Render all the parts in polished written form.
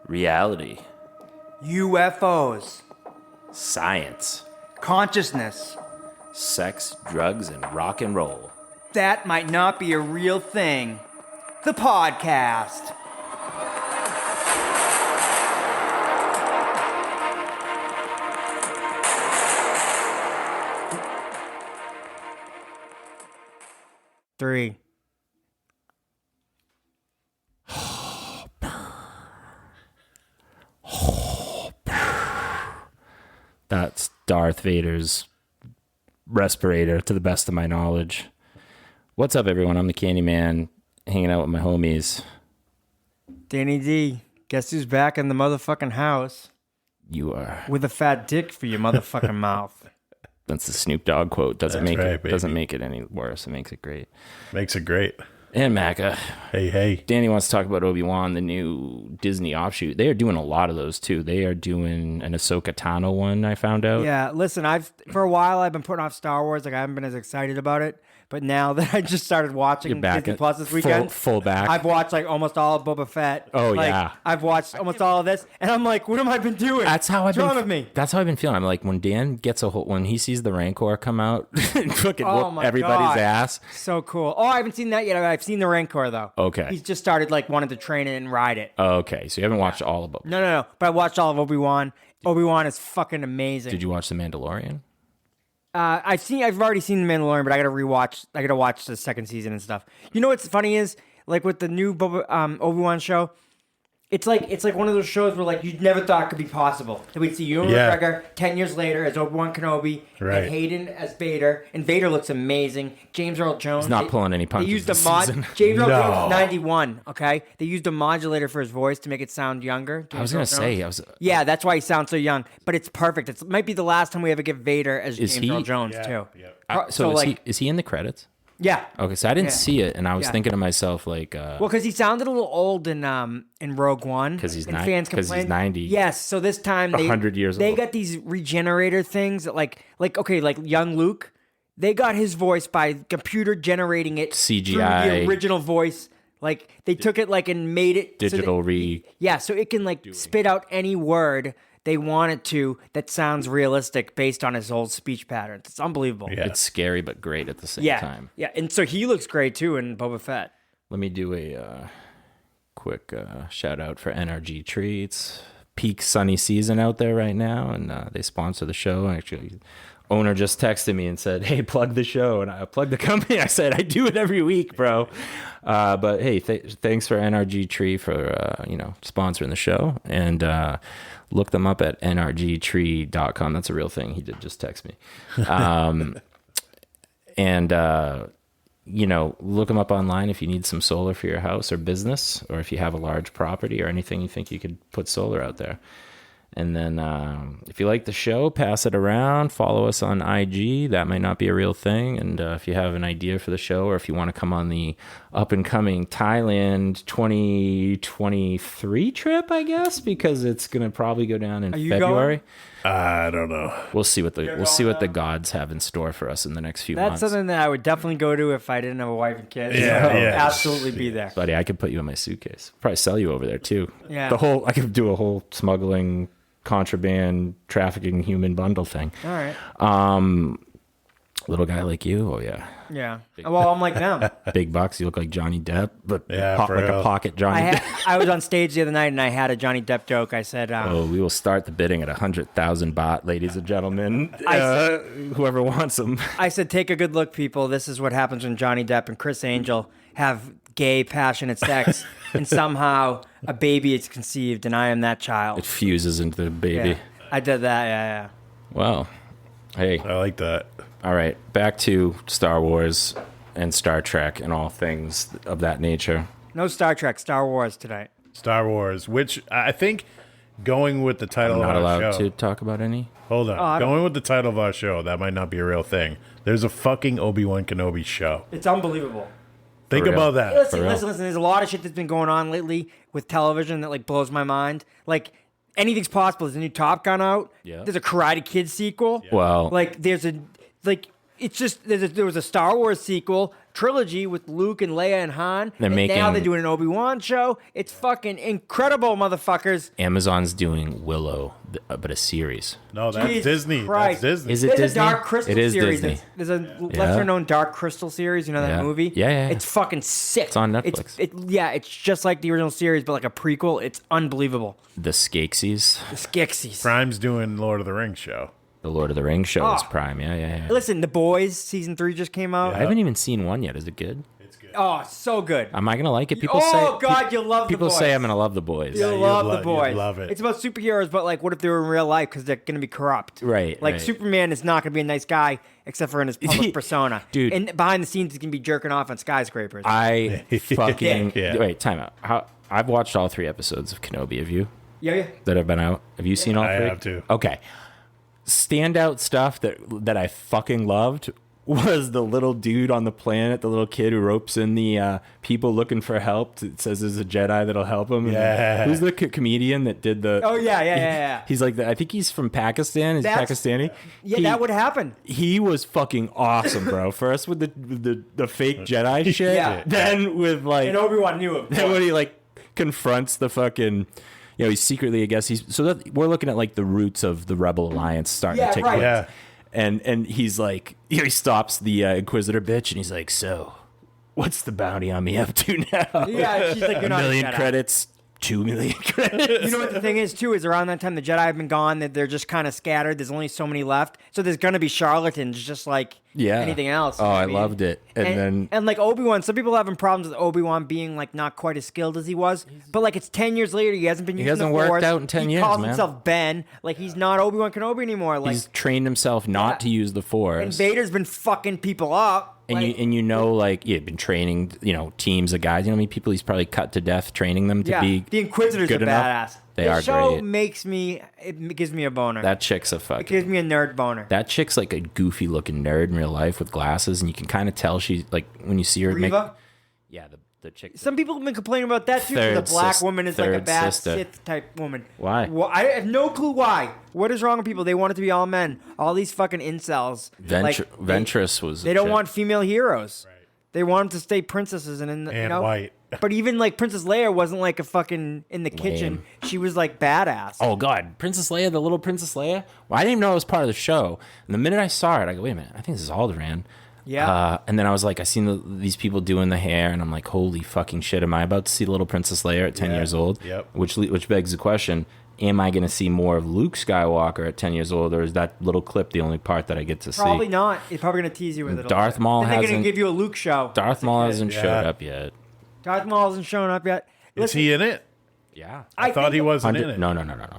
Reality. UFOs. Science. Consciousness. Sex, drugs, and rock and roll. That might not be a real thing. The podcast. Three. That's Darth Vader's respirator, to the best of my knowledge. What's up, everyone? I'm the Candyman, hanging out with my homies. Danny D. Guess who's back in the motherfucking house? You are. With a fat dick for your motherfucking mouth. That's the Snoop Dogg quote. Doesn't That's make right, it baby. doesn't make it any worse. It makes it great. Makes it great. And Macca. Hey. Danny wants to talk about Obi-Wan, the new Disney offshoot. They are doing a lot of those too. They are doing an Ahsoka Tano one, I found out. Yeah, listen, for a while I've been putting off Star Wars. Like I haven't been as excited about it. But now that I just started watching You're back Disney at Plus this weekend, full back. I've watched like almost all of Boba Fett. Oh, Like, yeah. I've watched almost all of this, and I'm like, what have I been doing? That's how What's I've wrong been. with me? That's how I've been feeling. I'm like, when Dan gets when he sees the Rancor come out and fucking Oh whoop my everybody's God. ass. So cool. Oh, I haven't seen that yet. I've seen the Rancor though. Okay. He's just started like wanting to train it and ride it. Okay, so you haven't watched all of them. No. But I watched all of Obi-Wan. Obi-Wan is fucking amazing. Did you watch The Mandalorian? I've already seen The Mandalorian, but I gotta watch the second season and stuff. You know what's funny is, like with the new Obi-Wan show, it's like one of those shows where like you never thought could be possible. That we'd see Ewan McGregor 10 years later as Obi-Wan Kenobi, Right. and Hayden as Vader, and Vader looks amazing. James Earl Jones. He's not pulling any punches They used this a mod. season. James Earl No. Jones is 91. Okay, they used a modulator for his voice to make it sound younger. I was gonna say, I was. Yeah, that's why he sounds so young. But it's perfect. It might be the last time we ever get Vader as Is James he- Earl Jones too. So is he in the credits? Yeah. Okay, so I didn't Yeah. see it, and I was Yeah. thinking to myself like, Well, because he sounded a little old in Rogue One. 'Cause he's and 90. Yes, so this time 100 years they old. got these regenerator things that like young Luke. They got his voice by computer generating it CGI. through the original voice. Like they took it like and made it digital so it can like spit out any word they want it to that sounds realistic based on his old speech patterns. It's unbelievable. Yeah. It's scary but great at the same Yeah. time. Yeah, and so he looks great too in Boba Fett. Let me do a quick shout out for NRG Treats. Peak sunny season out there right now, and they sponsor the show. Actually, owner just texted me and said, "Hey, plug the show," and I plugged the company. I said, "I do it every week, bro." But hey, thanks for NRG Tree for sponsoring the show, and look them up at nrgtree.com. That's a real thing. He did just text me, and look them up online if you need some solar for your house or business, or if you have a large property or anything you think you could put solar out there. And then if you like the show, pass it around. Follow us on IG. That might not be a real thing. And if you have an idea for the show, or if you want to come on the up-and-coming Thailand 2023 trip, I guess, because it's going to probably go down in February. I don't know. We'll see what the gods have in store for us in the next few months. That's something that I would definitely go to if I didn't have a wife and kids. Yeah, So I would yeah. absolutely be there. Buddy, I could put you in my suitcase. Probably sell you over there too. Yeah. I could do a whole smuggling, contraband, trafficking, human bundle thing. All right. Little guy like you, oh yeah. Yeah. Well, I'm like them. Big bucks, you look like Johnny Depp, but Yeah, for like a real. pocket Johnny Depp. I was on stage the other night and I had a Johnny Depp joke. I said, Oh, we will start the bidding at 100,000 baht, ladies and gentlemen. I Whoever wants them. I said, take a good look, people. This is what happens when Johnny Depp and Chris Angel have gay, passionate sex, and somehow a baby is conceived, and I am that child. It fuses into the baby. Yeah. I did that. Yeah. Well, hey, I like that. all right, back to Star Wars and Star Trek and all things of that nature. No Star Trek, Star Wars tonight. Star Wars, which I think going with the title I'm not of our allowed show. to talk about any. Hold on. Going with the title of our show, that might not be a real thing. There's a fucking Obi-Wan Kenobi show. It's unbelievable. Think real. about that. Listen. real? There's a lot of shit that's been going on lately with television that like blows my mind. Like anything's possible. There's a new Top Gun out. Yeah. There's a Karate Kid sequel. Well, Like there's a like it's just there was a Star Wars sequel trilogy with Luke and Leia and Han. They're and now making- they're doing an Obi-Wan show. It's fucking incredible, motherfuckers. Amazon's doing Willow, but a series. No, that's Jesus Disney. Christ. That's Disney. Is it There's Disney? a Dark Crystal It is series. Disney. There's a lesser-known Dark Crystal series. You know that Yeah. movie? Yeah. It's fucking sick. It's on Netflix. It's just like the original series, but like a prequel. It's unbelievable. The Skeksis, The Skeksis. Prime's doing Lord of the Rings show. the Lord of the Rings show is Oh. Prime. Yeah. Listen, The Boys season 3 just came out. I haven't even seen one yet. Is it good? It's good. Oh, so good. Am I gonna like it? People Oh, say. God, you'll love The People say Boys. I'm gonna love the boys. You'll you'd love lo- The you'd Boys. love it. It's about superheroes, but like, what if they were in real life? Because they're gonna be corrupt. Right, Like right. Superman is not gonna be a nice guy except for in his public persona, Dude. And behind the scenes, he's gonna be jerking off on skyscrapers. I fucking Yeah. wait. Time out. I've watched all 3 episodes of Kenobi. Have you? yeah. That have been out. Have you seen all 3? I have too. Okay. Standout stuff that I fucking loved was the little dude on the planet, the little kid who ropes in the people looking for help. It says there's a Jedi that'll help him. Yeah. Who's the comedian that did the? Oh yeah. He's like I think he's from Pakistan. He's That's- Pakistani. Yeah, He- that would happen. He was fucking awesome, bro. First with the fake Jedi shit. Yeah. Then with like And Obi-Wan knew him. then when he like confronts the fucking, he's secretly, I guess he's so that we're looking at like the roots of the Rebel Alliance starting Yeah, to take right. place. Yeah. And he's like, he stops the Inquisitor bitch, and he's like, so, what's the bounty on me up to now? Yeah, she's like, you're a not a million Jedi. credits, 2 million credits. You know what the thing is too is around that time the Jedi have been gone, that they're just kind of scattered. There's only so many left, so there's gonna be charlatans, just like Yeah. anything else. Oh, you know what I mean? loved it. And then like Obi-Wan, some people are having problems with Obi-Wan being like not quite as skilled as he was, but like it's 10 years later, he hasn't been using hasn't the worked Force. out in 10 he years, calls man. himself Ben, like he's not Obi-Wan Kenobi anymore. Like he's trained himself not Yeah. to use the Force. and Vader's been fucking people up. And like, like he'd been training, teams of guys. You know how many people he's probably cut to death training them to yeah, be the Inquisitors good are enough? badass. They the are show great. makes me, it gives me a boner. That chick's a it fucking. gives me a nerd boner. That chick's like a goofy looking nerd in real life with glasses, and you can kind of tell she's like when you see her make. Reva? Yeah, the chick. Some people have been complaining about that too. 'Cause Third the black sis- woman is like a third bad sister. Sith type woman. Why? Well, I have no clue why. What is wrong with people? They want it to be all men. All these fucking incels. Ventress was. They don't want female heroes. They want them to stay princesses and And white. But even like Princess Leia wasn't like a fucking in the kitchen. She was like badass. Oh God, Princess Leia, the little Princess Leia. Well, I didn't even know it was part of the show. And the minute I saw it, I go, wait a minute, I think this is Alderaan. Yeah. And then I was like, I seen these people doing the hair, and I'm like, holy fucking shit, am I about to see little Princess Leia at 10 Yeah. years old? Yep. Which begs the question: am I going to see more of Luke Skywalker at 10 years old, or is that little clip the only part that I get to Probably see? not. It's probably gonna tease you with it. a Darth little bit. Maul Then they're gonna hasn't- give you a Luke show. Darth Maul hasn't Yeah. showed up yet. Darth Maul hasn't shown up yet. Is Listen, he in it? Yeah. I thought think- he wasn't in it. No.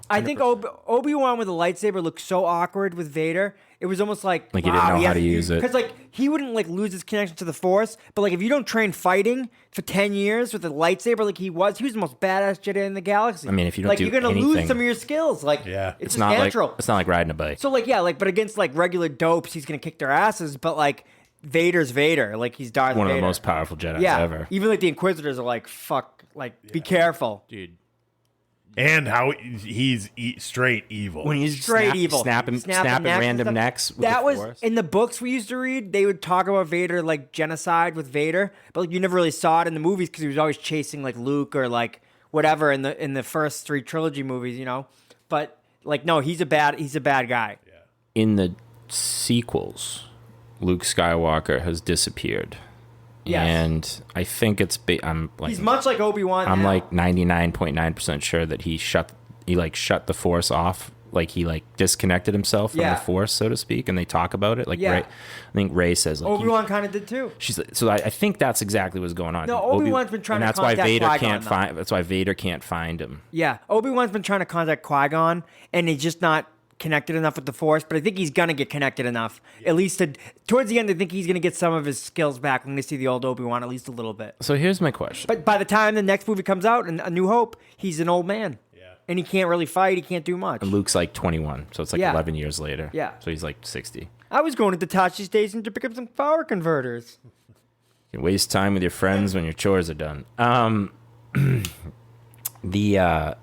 I think Obi-Wan with a lightsaber looked so awkward with Vader. It was almost like Like he didn't know how to use it. Because like he wouldn't like lose his connection to the Force, but like if you don't train fighting for 10 years with a lightsaber like he was the most badass Jedi in the galaxy. I mean, if you don't like do you're gonna lose anything- some of your skills. Like Yeah. it's just not natural. like it's not like riding a bike. So like yeah, like but against like regular dopes, he's gonna kick their asses. But like Vader's Vader, like he's Darth One of Vader. the most powerful Jedi yeah. ever. Even like the Inquisitors are like fuck, like be careful. Dude. And how he's straight evil. When he's Straight evil. snapping necks and random stuff. necks. With That the was Force. in the books we used to read. They would talk about Vader like genocide with Vader, but like, you never really saw it in the movies because he was always chasing like Luke or like whatever in the first 3 trilogy movies, But like no, he's a bad guy. In the sequels, Luke Skywalker has disappeared. Yes. And I think it's I'm like He's much like Obi-Wan. I'm now. like 99.9% sure that he shut the Force off, like he like disconnected himself from Yeah. the Force, so to speak, and they talk about it. Like Yeah. Ray, I think Ray says like Obi-Wan kind of did too. she's like, so I think that's exactly what's going on. No, Obi-Wan's been trying and to that's why contact Vader Qui-Gon, can't though. find. That's why Vader can't find him. Yeah, Obi-Wan's been trying to contact Qui-Gon, and he's just not connected enough with the Force. But I think he's gonna get connected enough. At least towards the end, I think he's gonna get some of his skills back. We're gonna see the old Obi-Wan at least a little bit. So here's my question. But by the time the next movie comes out, and A New Hope, he's an old man. Yeah. And he can't really fight. He can't do much. Luke's like 21, so it's like Yeah. 11 years later. Yeah. So he's like 60. I was going to Tachi Station to pick up some power converters. You waste time with your friends when your chores are done. The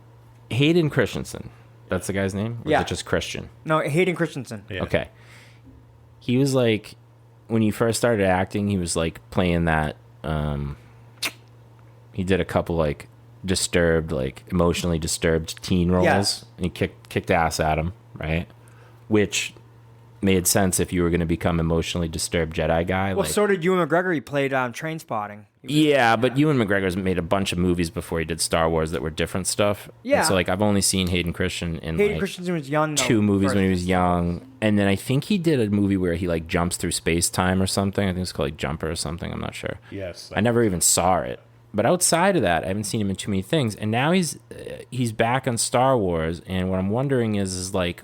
Hayden Christensen, that's the guy's name? Or Yeah. is it just Christian? No, Hayden Christensen. Yeah. Okay. He was like when he first started acting, he was like playing that. He did a couple like disturbed, like emotionally disturbed teen roles. Yes. And he kicked ass at him, right? Which made sense if you were going to become emotionally disturbed Jedi guy. Well, like, so did Ewan McGregor. He played Train Spotting. yeah, but Ewan McGregor's made a bunch of movies before he did Star Wars that were different stuff. Yeah. And so like I've only seen Hayden Christensen in Hayden like Christensen was young. Though, 2 movies first. when he was young, and then I think he did a movie where he like jumps through space time or something. I think it's called like Jumper or something. I'm not sure. Yes. I never even saw it. But outside of that, I haven't seen him in too many things. And now he's back on Star Wars, and what I'm wondering is like,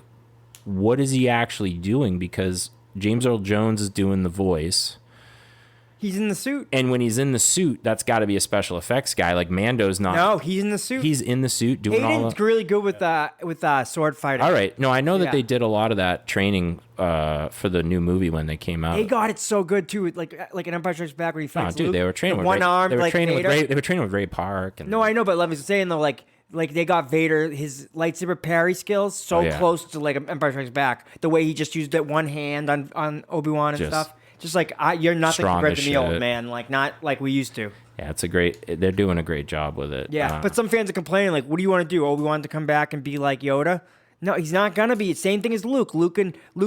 what is he actually doing? Because James Earl Jones is doing the voice. He's in the suit. And when he's in the suit, that's got to be a special effects guy. Like Mando's not. No, he's in the suit. He's in the suit doing all Hayden's the. really good with sword fighting. All right. No, I know that Yeah. they did a lot of that training for the new movie when they came out. They got it so good too. Like in Empire Strikes Back when he Oh, fights dude, Luke, they were training with one arm. They were like training with Vader. Ray. They were training with Ray Park. And, No, I know, but let me saying though, like they got Vader his lightsaber parry skills so Oh, yeah. close to like Empire Strikes Back. The way he just used that one hand on Obi-Wan and Just stuff. Just like you're nothing strong compared as to me, old shit. man. Like not like we used to. Yeah, it's a great. They're doing a great job with it. Yeah, but some fans are complaining like, what do you want to do? Obi-Wan to come back and be like Yoda? No, he's not gonna be. Same thing as Luke. Luke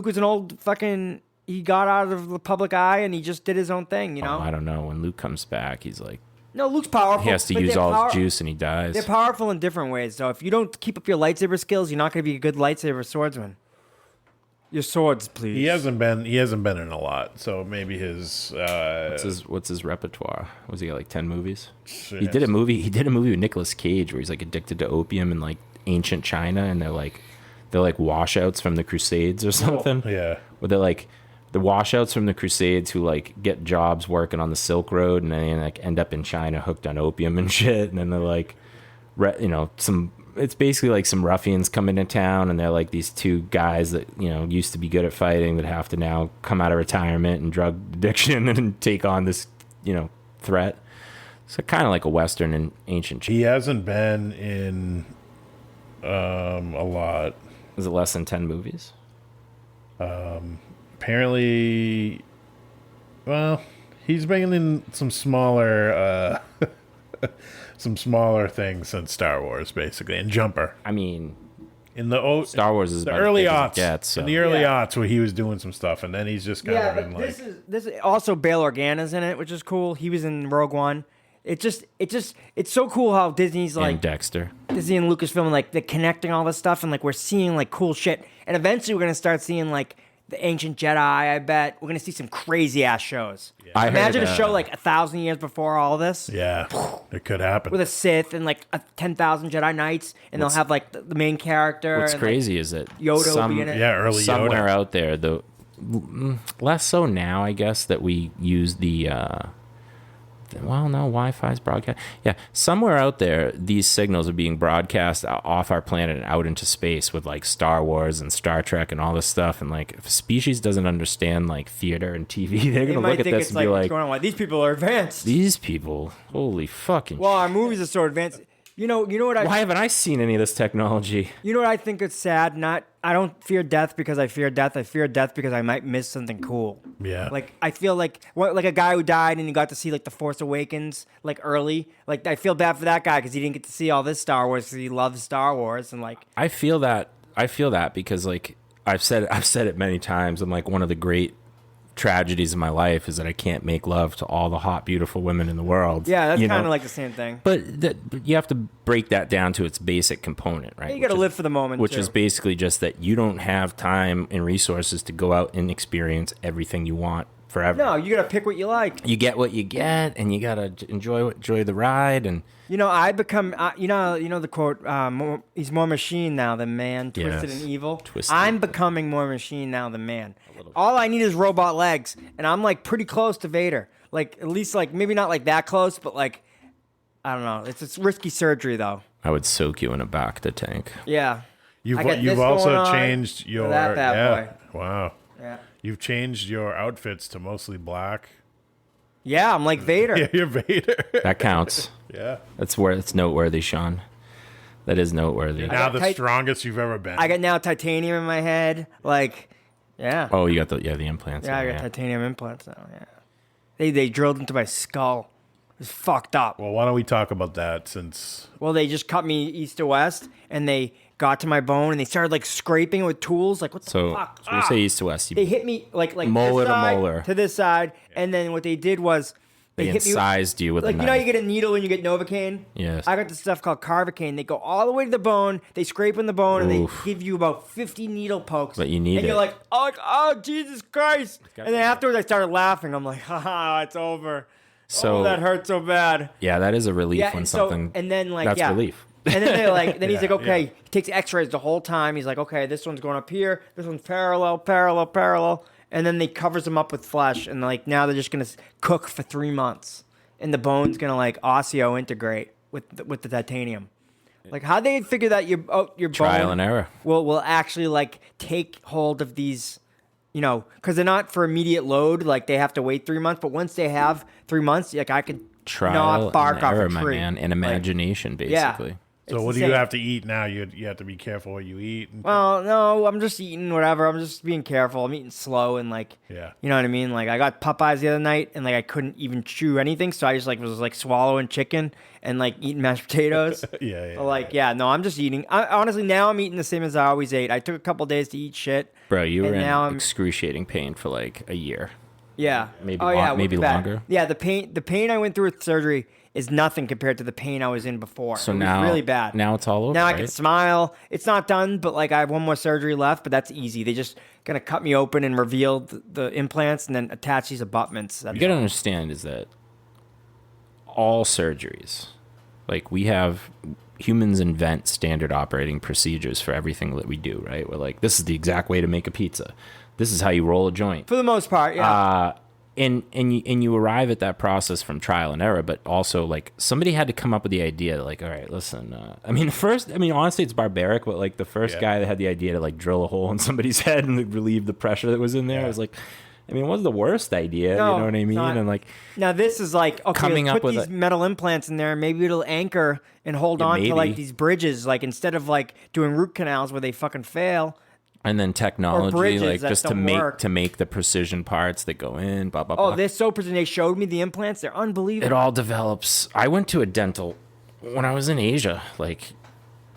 was an old fucking. He got out of the public eye and he just did his own thing. You know. I don't know. When Luke comes back, he's like No, Luke's powerful. he has to but use they're all his juice and he dies. They're powerful in different ways, though. If you don't keep up your lightsaber skills, you're not going to be a good lightsaber swordsman. Your swords, please. He hasn't been in a lot, so maybe his What's his repertoire? Was he got like 10 movies? He Yes. did a movie. He did a movie with Nicolas Cage where he's like addicted to opium in like ancient China, and they're like washouts from the Crusades or something. yeah. Where they're like the washouts from the Crusades who like get jobs working on the Silk Road and then like end up in China hooked on opium and shit, and then they're like, it's basically like some ruffians come into town and they're like these 2 guys that used to be good at fighting that have to now come out of retirement and drug addiction and take on this threat. So kind of like a Western in ancient China. He hasn't been in a lot. Is it less than 10 movies? Apparently, well, he's been in some smaller things since Star Wars, basically, and Jumper. I mean, In the Star Wars is the about early as big as it aughts. gets, so. In the early Yeah. aughts, where he was doing some stuff, and then he's just kind Yeah, of but been like, this is also Bail Organa's in it, which is cool. He was in Rogue One. It's so cool how Disney's like and Dexter. Disney and Lucasfilm like they're connecting all this stuff and like we're seeing like cool shit. And eventually we're gonna start seeing like the Ancient Jedi. I bet we're gonna see some crazy ass shows. I Imagine heard, a show like 1,000 years before all this. yeah, it could happen. With a Sith and like 10,000 Jedi Knights, and they'll have like the main character. What's and, crazy is that Yoda will be in it. yeah, early somewhere Yoda. out there, less so now, I guess, that we use Wi-Fi's broadcast. Yeah, somewhere out there, these signals are being broadcast off our planet and out into space with like Star Wars and Star Trek and all this stuff. And like, if a species doesn't understand like theater and TV, they're They gonna might look at think this it's and be what's like, going on? Why these people are advanced? "These people, holy fucking!" Well, our movies are so advanced. You know what why haven't I seen any of this technology? You know what I think is sad? I don't fear death because I fear death. I fear death because I might miss something cool. Yeah. Like I feel like a guy who died and he got to see like the Force Awakens like early. Like I feel bad for that guy because he didn't get to see all this Star Wars because he loves Star Wars and like. I feel that because like I've said it many times. I'm like, one of the great tragedies of my life is that I can't make love to all the hot, beautiful women in the world. Yeah, that's you know? kind of like the same thing. But you have to break that down to its basic component, right? You got to live for the moment, which too. is basically just that you don't have time and resources to go out and experience everything you want forever. No, you got to pick what you like. You get what you get, and you got to enjoy the ride. And You know, I become. You know the quote. He's more machine now than man, twisted Yes. and evil. Twisted. I'm becoming more machine now than man. All I need is robot legs, and I'm like pretty close to Vader. Like at least like maybe not like that close, but like I don't know. It's risky surgery though. I would soak you in a Bacta tank. Yeah. I got You've this also going on changed for your that bad boy. Wow. Yeah. You've changed your outfits to mostly black. Yeah, I'm like Vader. Yeah, you're Vader. That counts. Yeah. That's noteworthy, Sean. That is noteworthy. Now the tit- strongest you've ever been. I got now titanium in my head. Like Yeah. Oh, you got the implants. Yeah, I got titanium implants now. Yeah. They drilled into my skull. It was fucked up. Well, why don't we talk about that since... Well, they just cut me east to west, and they got to my bone, and they started like scraping it with tools. Like, what the fuck? So you say east to west. They hit me like molar this to side molar. to this side, and then what they did was They hit me incised you with like a you know how knife. you get a needle when you get Novocaine. Yes. I got this stuff called Carvocaine. They go all the way to the bone. They scrape in the bone, and they give you about 50 needle pokes. But you need and it. you're like, oh Jesus Christ! And then afterwards, I started laughing. I'm like, haha, it's over. So Oh, that hurt so bad. yeah, that is a relief when and something. and then like that's yeah. relief. And then they're like, then he's like, okay, yeah. he takes X-rays the whole time. He's like, okay, this one's going up here, this one's parallel, and then they covers them up with flesh, and like now they're just gonna cook for 3 months, and the bone's gonna like osseo integrate with the titanium. Like how they figure that your Trial bone and error. will actually like take hold of these, you know, because they're not for immediate load. Like they have to wait 3 months, but once they have 3 months, like I could Trial knock bark and off error, a my tree. man, and imagination, basically. So It's what do you insane. have to eat now? You have to be careful what you eat. And Well, no, I'm just eating whatever. I'm just being careful. I'm eating slow and like, Yeah. you know what I mean? Like I got Popeyes the other night and like I couldn't even chew anything, so I just like was like swallowing chicken and like eating mashed potatoes. Yeah, But, like no, I'm just eating. Honestly, now I'm eating the same as I always ate. I took a couple days to eat shit. Bro, you were And in now I'm- excruciating pain for like a year. Yeah. Maybe oh, yeah, maybe bad. longer. Yeah, the pain I went through with surgery is nothing compared to the pain I was in before. So it was now really bad. Now it's all over. Now I right? can smile. It's not done, but like I have one more surgery left, but that's easy. They just gonna cut me open and reveal the implants and then attach these abutments. That's You gotta understand is that all surgeries, like we have humans invent standard operating procedures for everything that we do, right? We're like, this is the exact way to make a pizza. This is how you roll a joint. for the most part, yeah. And you arrive at that process from trial and error, but also like somebody had to come up with the idea, like, all right, listen. Honestly, it's barbaric, but like the first guy that had the idea to like drill a hole in somebody's head and relieve the pressure that was in there, Yeah. I was like, I mean, it wasn't the worst idea, No, you know what I it's mean? not. And like, Now this is like okay, Coming let's up put with these metal implants in there. Maybe it'll anchor and hold Yeah, on to like maybe. these bridges. Like instead of like doing root canals where they fucking fail. and then technology, bridges like that just to don't make work. the precision parts that go in, blah blah Oh, blah. they're so precision. They showed me the implants. They're unbelievable. It all develops. I went to a dental when I was in Asia, like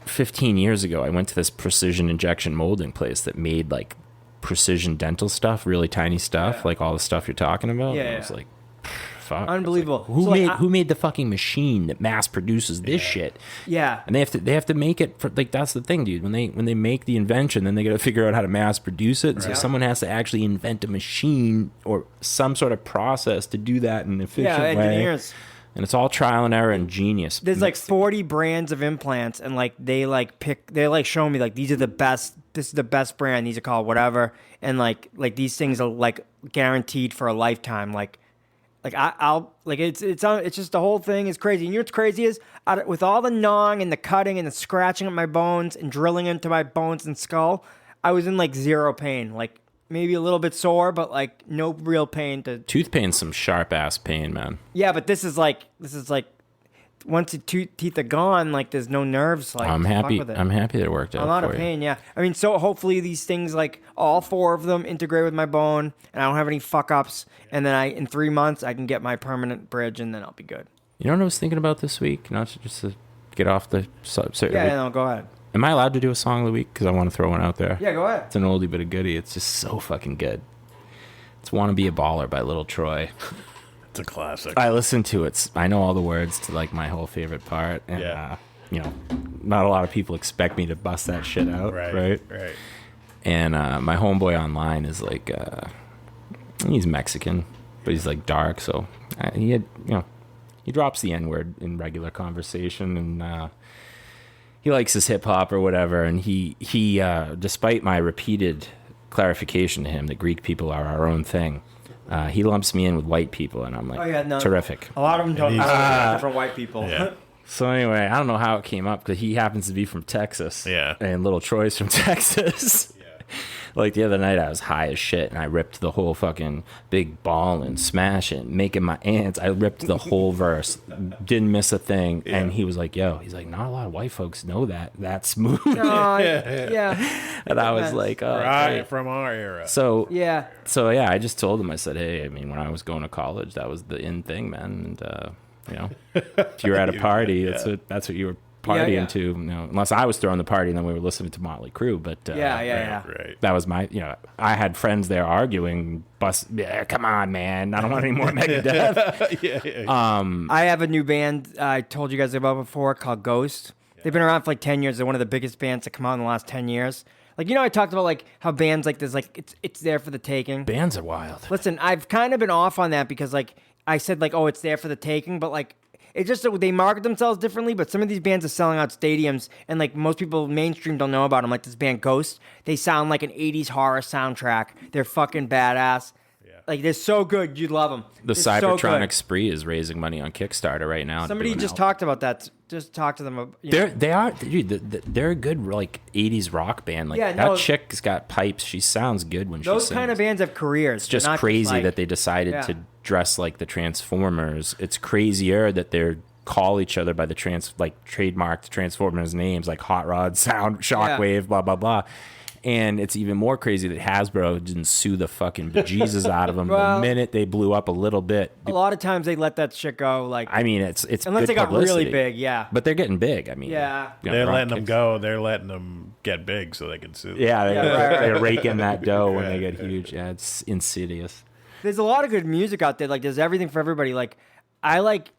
15 years ago. I went to this precision injection molding place that made like precision dental stuff, really tiny stuff, like all the stuff you're talking about. Yeah, And I yeah. was like, fuck. Unbelievable. Who So, like, made who made the fucking machine that mass produces this shit? Yeah. And they have to make it for, like, that's the thing, dude. When they make the invention, then they got to figure out how to mass produce it. And so someone has to actually invent a machine or some sort of process to do that in an efficient way. engineers. And it's all trial and error and genius. There's like 40 brands of implants, and like they like showing me like these are the best. This is the best brand. These are called whatever, and like these things are like guaranteed for a lifetime. Like I'll like it's just the whole thing is crazy. And you know what's crazy is with all the gnawing and the cutting and the scratching at my bones and drilling into my bones and skull, I was in like zero pain. Like maybe a little bit sore, but like no real pain to. Tooth pain's some sharp ass pain, man. Yeah, but this is like once the teeth are gone, like there's no nerves. Like I'm to fuck happy. with it. I'm happy that it worked out. A lot for of you. pain, yeah. I mean, so hopefully these things, like all 4 of them, integrate with my bone, and I don't have any fuck ups. And then in 3 months I can get my permanent bridge, and then I'll be good. You know what I was thinking about this week? Not to just to get off the subject. Yeah, no, go ahead. Am I allowed to do a song of the week? Because I want to throw one out there. Yeah, go ahead. It's an oldie but a goodie. It's just so fucking good. It's "Wanna Be a Baller" by Little Troy. It's a classic. I listen to it. I know all the words to like my whole favorite part, and you know, not a lot of people expect me to bust that shit out, right? Right. And my homeboy online is like, he's Mexican, but he's like dark, so he drops the N-word in regular conversation, and he likes his hip hop or whatever. And he despite my repeated clarification to him that Greek people are our own thing, he lumps me in with white people, and I'm like, terrific. A lot of them don't know different white people. Yeah. So anyway, I don't know how it came up because he happens to be from Texas. Yeah. And Little Troy's from Texas. Like the other night, I was high as shit, and I ripped the whole fucking big ball and smash it, making my ants. I ripped the whole verse, didn't miss a thing. Yeah. And he was like, "Yo," he's like, "Not a lot of white folks know that smooth." Yeah. And I was like, "Oh, Right great." from our era. So Yeah. So yeah, I just told him. I said, "Hey, I mean, when I was going to college, that was the in thing, man. And if you were at a party, that's what you were partying yeah. to. Unless I was throwing the party, and then we were listening to Motley Crue. But Right. that was my. I had friends there arguing. Come on, man! I don't want any more Megadeth. I have a new band I told you guys about before called Ghost. They've been around for like 10 years. They're one of the biggest bands to come out in the last 10 years. Like, I talked about like how bands like this, like it's there for the taking. Bands are wild. Listen, I've kind of been off on that because like I said like, oh, it's there for the taking, but like it's just that they market themselves differently. But some of these bands are selling out stadiums, and like most people mainstream don't know about them. Like this band Ghost, they sound like an 80s horror soundtrack. They're fucking badass. Like they're so good, you'd love them. The They're Cybertronic Spree is raising money on Kickstarter right now. Somebody just talked about that. Just talk to them. They're a good like 80s rock band. Like that chick's got pipes. She sounds good when she sings. Those kind of bands have careers. It's just crazy that they decided to dress like the Transformers. It's crazier that they're call each other by the trademarked Transformers names like Hot Rod, Sound, Shockwave, blah blah blah. And it's even more crazy that Hasbro didn't sue the fucking bejesus out of them the minute they blew up a little bit. A lot of times they let that shit go. Like, I mean, it's unless good they got publicity. really big, yeah. But they're getting big. I mean, They're letting them go. They're letting them get big so they can sue. Yeah, right. they're raking that dough when they get huge. Yeah, it's insidious. There's a lot of good music out there. Like, there's everything for everybody. Like, I like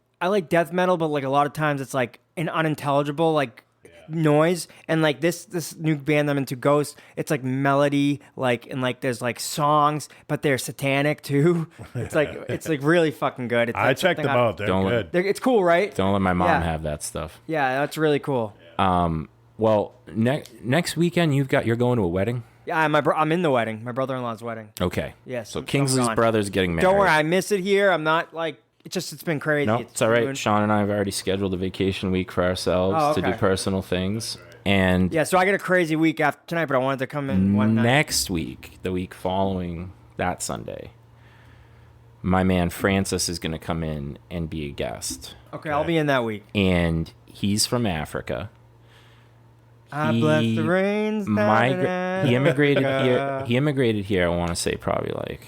death metal, but like a lot of times it's like an unintelligible like noise. And like this new band I'm into, Ghost, it's like melody, like, and like there's like songs, but they're satanic too. It's like really fucking good. It's I like checked them out. They're good. It's cool, right? Don't let my mom have that stuff. Yeah, that's really cool. Well, next weekend you're going to a wedding. Yeah, I'm in the wedding. My brother-in-law's wedding. Okay. Yes. So Kingsley's brother's getting married. Don't worry, I miss it here. I'm not like it's been crazy. No, it's all right. Sean and I have already scheduled a vacation week for ourselves to do personal things. And yeah, so I get a crazy week after tonight, but I wanted to come in one night. Next week, the week following that Sunday, my man Francis is going to come in and be a guest. Okay, I'll be in that week. And he's from Africa. I bless the rains. He immigrated here. He immigrated here. I want to say probably like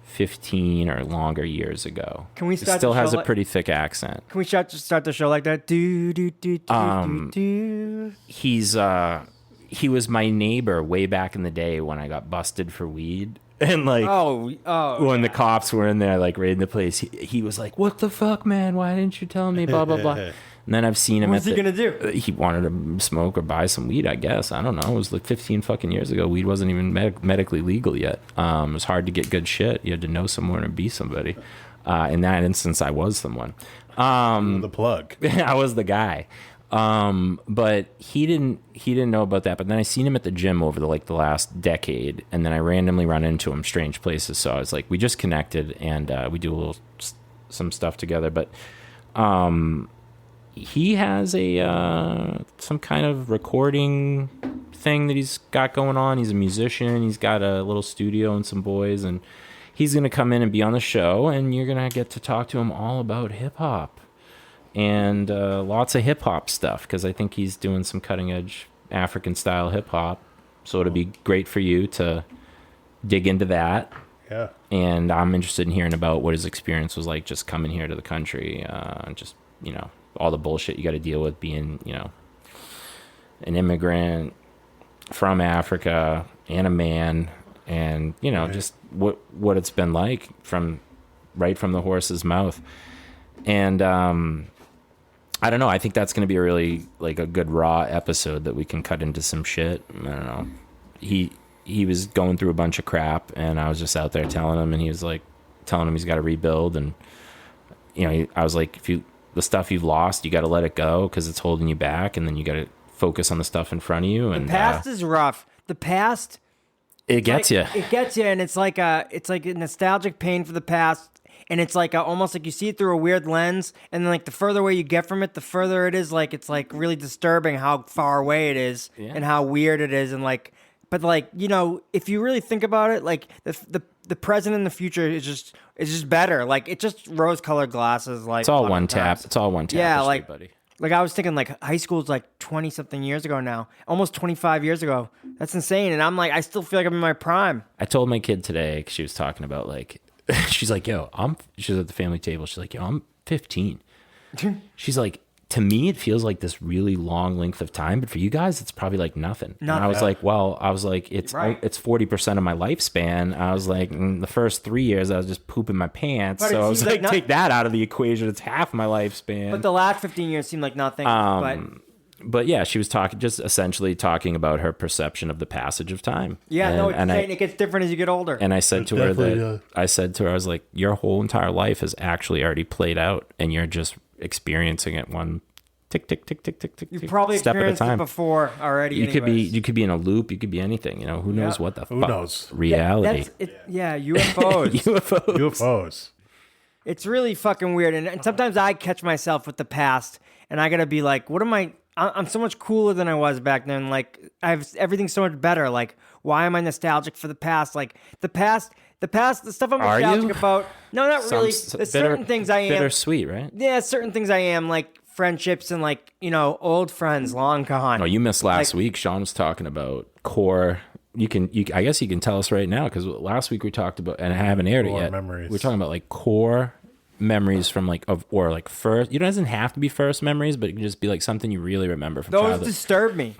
15 or longer years ago. Can we start? He still has a pretty thick accent. Can we start the show like that? He was my neighbor way back in the day when I got busted for weed. And like, when the cops were in there, like raiding the place, he was like, "What the fuck, man? Why didn't you tell me?" Blah blah blah. And then I've seen him. What's he gonna do? He wanted to smoke or buy some weed, I guess. I don't know. It was like 15 fucking years ago. Weed wasn't even medically legal yet. It was hard to get good shit. You had to know someone or be somebody. In that instance, I was someone. The plug. I was the guy. But he didn't know about that. But then I seen him at the gym over the last decade, and then I randomly run into him strange places. So I was like, we just connected, and we do some stuff together. But he has some kind of recording thing that he's got going on. He's a musician. He's got a little studio and some boys, and he's gonna come in and be on the show, and you're gonna get to talk to him all about hip hop. And lots of hip hop stuff, because I think he's doing some cutting edge African style hip hop. So it'll be great for you to dig into that. Yeah. And I'm interested in hearing about what his experience was like just coming here to the country. Just, all the bullshit you got to deal with being, an immigrant from Africa and a man, and, just what it's been like right from the horse's mouth. And, I don't know. I think that's going to be a really like a good raw episode that we can cut into some shit. I don't know. He was going through a bunch of crap, and I was just out there telling him, and he was like telling him he's got to rebuild. And, I was like, the stuff you've lost, you got to let it go because it's holding you back. And then you got to focus on the stuff in front of you. And the past is rough. The past, it gets you. It gets you. And it's like a nostalgic pain for the past. And it's like almost like you see it through a weird lens, and then like the further away you get from it, the further it is. Like it's like really disturbing how far away it is and how weird it is, and like. But like, if you really think about it, like the present and the future is just better. Like it's just rose-colored glasses. Like It's all one tap. It's all one tap. Yeah, like buddy. Like I was thinking, like high school's like 20-something years ago now, almost 25 years ago. That's insane. And I'm like, I still feel like I'm in my prime. I told my kid today, 'cause she was talking about like, she's like, yo, she's at the family table. She's like, yo, I'm 15. She's like, to me, it feels like this really long length of time, but for you guys, it's probably like nothing. And I was like, it's 40% of my lifespan. I was like, in the first 3 years, I was just pooping my pants. But so I was like, like take that out of the equation. It's half my lifespan. But the last 15 years seemed like nothing. But yeah, she was essentially talking about her perception of the passage of time. Yeah, and it gets different as you get older. And I said to her I was like, your whole entire life has actually already played out, and you're just experiencing it one tick, tick, tick, tick, tick, tick, You've probably step at a experienced it time. before already. You could be in a loop. You could be anything. Who knows what the Who fuck knows? reality. UFOs. UFOs. It's really fucking weird. And sometimes I catch myself with the past, and I gotta be like, what am I? I'm so much cooler than I was back then. Like everything's so much better. Like, why am I nostalgic for the past? Like the stuff I'm nostalgic about. No, not really. There's certain things I am. Bittersweet, right? Yeah, certain things I am, like friendships and like, old friends long gone. Oh, you missed last week. Sean was talking about core. I guess you can tell us right now, because last week we talked about, and I haven't aired it yet. Memories. We're talking about like core memories from first. It doesn't have to be first memories, but it can just be like something you really remember from Those childhood. disturb me.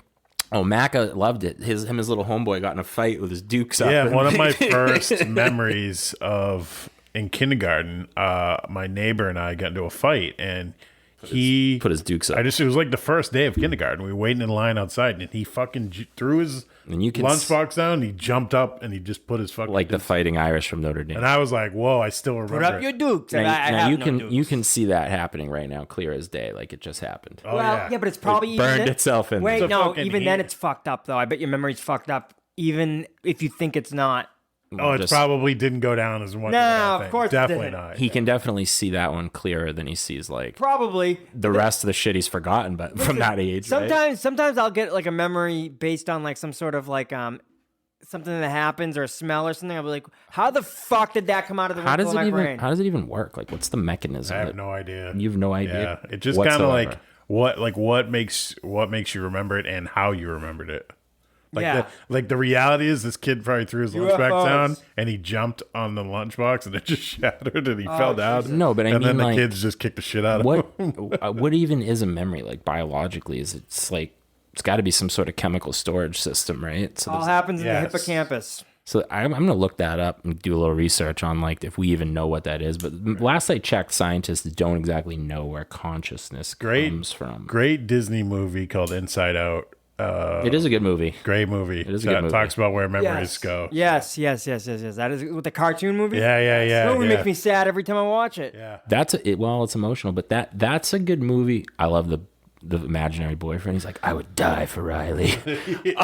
Oh, Macca loved it. His little homeboy got in a fight with his dukes up. Yeah, one of my first memories in kindergarten, my neighbor and I got into a fight, and he put his dukes up. It was like the first day of kindergarten. We were waiting in line outside, and he fucking threw his lunchbox down. And he jumped up, and he just put his fucking like the Fighting Irish from Notre Dame. And I was like, "Whoa!" I still remember. Put up your dukes. Now you can see that happening right now, clear as day. Like it just happened. Oh, yeah, but it's probably burned itself in. Wait, It's a no, fucking even then it's fucked up though. I bet your memory's fucked up, even if you think it's not. Oh, it probably didn't go down as much. No, of course it definitely didn't. not. He can definitely see that one clearer than he sees like Probably the rest of the shit he's forgotten, but from that age. Sometimes I'll get like a memory based on like some sort of like something that happens or a smell or something. I'll be like, how the fuck did that come out of the How does of my brain? How does it even work? Like, what's the mechanism? I have no idea. You have no idea. Yeah, it just kind of like what makes you remember it and how you remembered it. Like the reality is, this kid probably threw his lunchbox down and he jumped on the lunchbox and it just shattered and he fell down. No, but I mean, then the like, kids just kicked the shit out of him. What even is a memory? Like biologically, it's got to be some sort of chemical storage system, right? So All happens in the hippocampus. So I'm gonna look that up and do a little research on like if we even know what that is. But last I checked, scientists don't exactly know where consciousness comes from. Great Disney movie called Inside Out. It is a good movie. Great movie. It is a good movie. Talks about where memories go. Yes. That is with the cartoon movie. Yeah. That movie makes me sad every time I watch it. Yeah. It's emotional, but that's a good movie. I love the imaginary boyfriend. He's like, I would die for Riley. When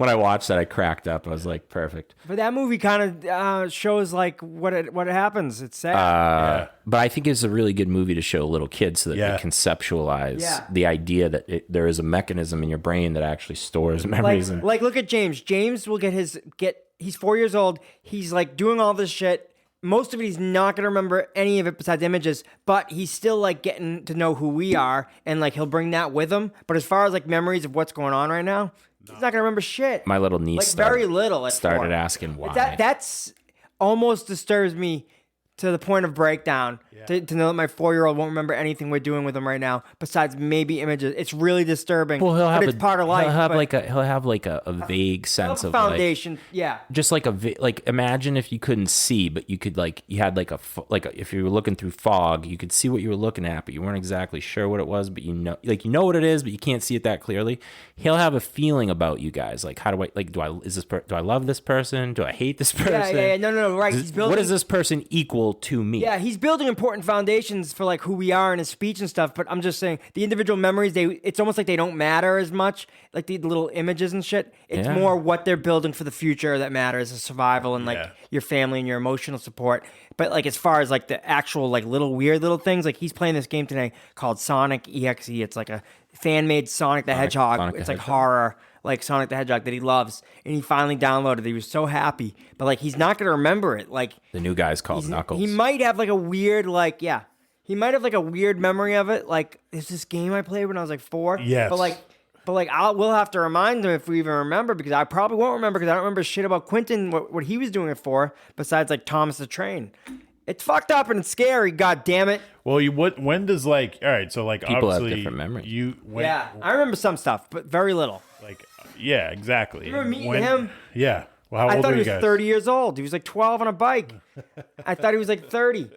I watched that, I cracked up. I was like, perfect. But that movie kind of shows like what happens. It's sad. But I think it's a really good movie to show little kids so that they conceptualize the idea that there is a mechanism in your brain that actually stores memories. Like look at James. James will he's 4 years old. He's like doing all this shit. Most of it, he's not going to remember any of it besides images, but he's still like getting to know who we are, and like he'll bring that with him. But as far as like memories of what's going on right now, he's not going to remember shit. My little niece very little started asking why. That's almost disturbs me to the point of breakdown. To know that my 4-year-old won't remember anything we're doing with him right now besides maybe images. It's really disturbing. Well, it's part of life. He'll have like a vague sense of foundation. Just like imagine if you couldn't see, but you could you had if you were looking through fog, you could see what you were looking at, but you weren't exactly sure what it was, but you know what it is, but you can't see it that clearly. He'll have a feeling about you guys. Like, how do I do I love this person? Do I hate this person? Yeah. No. Right. What is this person equal to me? Yeah, he's building important foundations for like who we are in his speech and stuff, but I'm just saying the individual memories, it's almost like they don't matter as much, like the little images and shit. It's more what they're building for the future that matters, the survival and like your family and your emotional support. But like as far as like the actual like little weird little things, like he's playing this game today called Sonic EXE. It's like a fan-made Sonic the Hedgehog. It's like horror. like Sonic the Hedgehog that he loves, and he finally downloaded it. He was so happy, but like he's not gonna remember it. Like The new guy's called Knuckles. he might have like a weird he might have like a weird memory of it. Like there's this game I played when I was like 4. Yes. But we'll have to remind him if we even remember, because I probably won't remember because I don't remember shit about Quentin, what he was doing it for, besides like Thomas the Train. It's fucked up and it's scary. God damn it. Well, when does like all right? So like People have obviously different memories. Yeah, I remember some stuff, but very little. like yeah, exactly. You remember meeting him? Yeah. Well, how I old thought were he you was guys? 30 years old. He was like 12 on a bike. I thought he was like 30.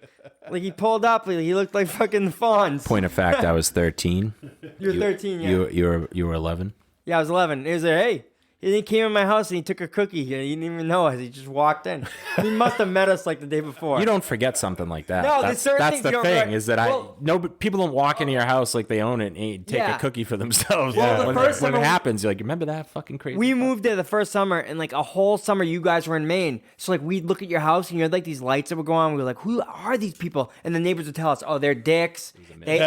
Like he pulled up, he looked like fucking the Fonz. Point of fact, I was 13. You were 13, yeah. You were 11. Yeah, I was 11. He was like, hey. And he came in my house and he took a cookie. He didn't even know us. He just walked in. He must have met us like the day before. You don't forget something like that. No, that's certain that's things the you don't thing forget. is that people don't walk into your house like they own it and take Yeah. a cookie for themselves. Well, the when first when summer it happens, you're like, remember that fucking crazy? We moved there the first summer, and like a whole summer, you guys were in Maine. So like we'd look at your house, and you had like these lights that were going on. We were like, "Who are these people?" And the neighbors would tell us, "Oh, they're dicks. They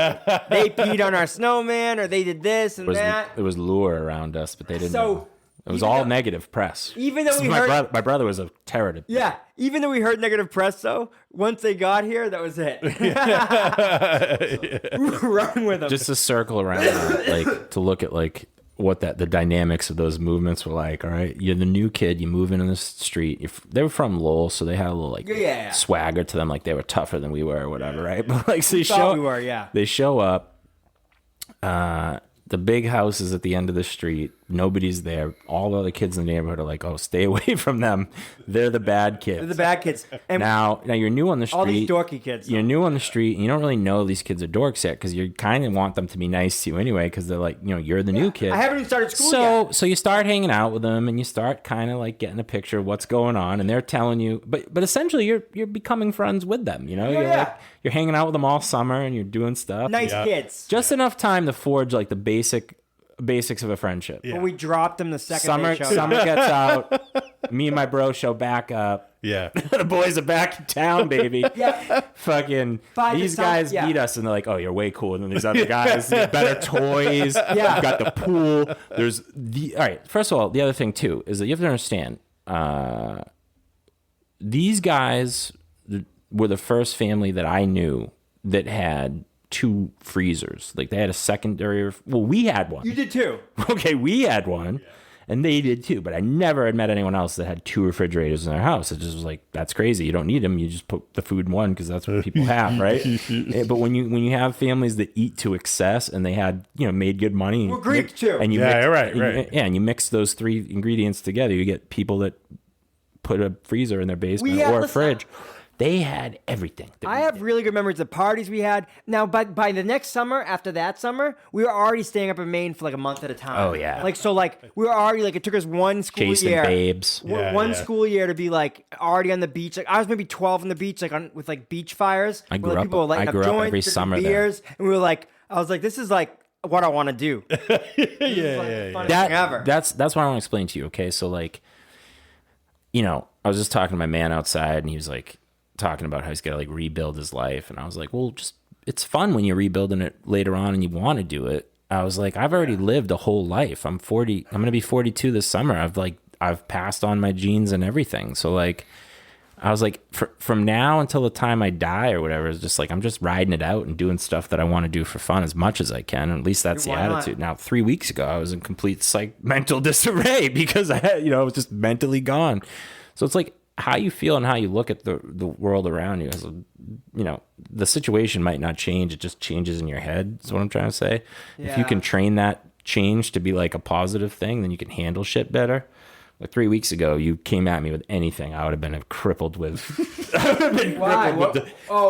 peed on our snowman, or they did this and that." It was lure around us, but they didn't. So, know. It was even all though- negative press. even though we my heard- my brother was a terror to Yeah, even though we heard negative press, though, once they got here, that was it. Run with them. just to circle around, like to look at like what the dynamics of those movements were like. All right, you're the new kid, you move into the street. They were from Lowell, so they had a little like Yeah. swagger to them, like they were tougher than we were or whatever, right? But like so thought we were, yeah. they show up. The big house is at the end of the street. Nobody's there. All the other kids in the neighborhood are like, "Oh, stay away from them. They're the bad kids." They're the bad kids. And Now you're new on the street. all these dorky kids. You're new on the street, and you don't really know these kids are dorks yet because you kind of want them to be nice to you anyway because they're like, you're the new kid. I haven't even started school so, yet. So you start hanging out with them, and you start kind of like getting a picture of what's going on, and they're telling you, but essentially you're becoming friends with them. You're yeah. like, you're hanging out with them all summer, and you're doing stuff. Nice kids. Just enough time to forge like the basics of a friendship. But we dropped them the second Summer they showed up. gets out. Me and my bro show back up. Yeah. The boys are back in town, baby. Yeah. Fucking By the these time- guys yeah. beat us, and they're like, "Oh, you're way cooler than these other guys. You have better toys. Yeah. You've got the pool. There's the all right. First of all, the other thing too is that you have to understand. These guys were the first family that I knew that had 2 freezers. Like they had a secondary. Well, we had one. You did too. Okay, we had one, and they did too. But I never had met anyone else that had 2 refrigerators in their house. It just was like, that's crazy. You don't need them. You just put the food in one because that's what people have, right? But when you have families that eat to excess and they had made good money, We're Greek, too. and you Yeah, mix, right, and you- right. yeah, and you mix those 3 ingredients together, you get people that put a freezer in their basement We had- or a listen, fridge. They had everything. I have really good memories of parties we had. Now, by the next summer, after that summer, we were already staying up in Maine for like a month at a time. Oh, yeah. We were already like, it took us one school Chasing year. babes. One school year to be like already on the beach. Like I was maybe 12 on the beach, like with like beach fires. I where, grew like, up- people were lighting I grew up up joints, every drinking summer there. beers, and we were like, I was like, this is like what I want to do. Yeah. Funnest thing ever. That's what I want to explain to you. Okay, so like, I was just talking to my man outside, and he was like talking about how he's got to like rebuild his life, and I was like, well, it's fun when you're rebuilding it later on and you want to do it. I was like, I've already lived a whole life. I'm 40. I'm gonna be 42 this summer. I've passed on my genes and everything. So like, I was like, from now until the time I die or whatever, it's just like I'm just riding it out and doing stuff that I want to do for fun as much as I can. At least that's the Why not? attitude. Now, 3 weeks ago, I was in complete mental disarray because I was just mentally gone. So it's like how you feel and how you look at the world around you. So, the situation might not change; it just changes in your head. Is what I'm trying to say. If you Yeah. can train that change to be like a positive thing, then you can handle shit better. Like 3 weeks ago, you came at me with anything, I would have been crippled with. Why? With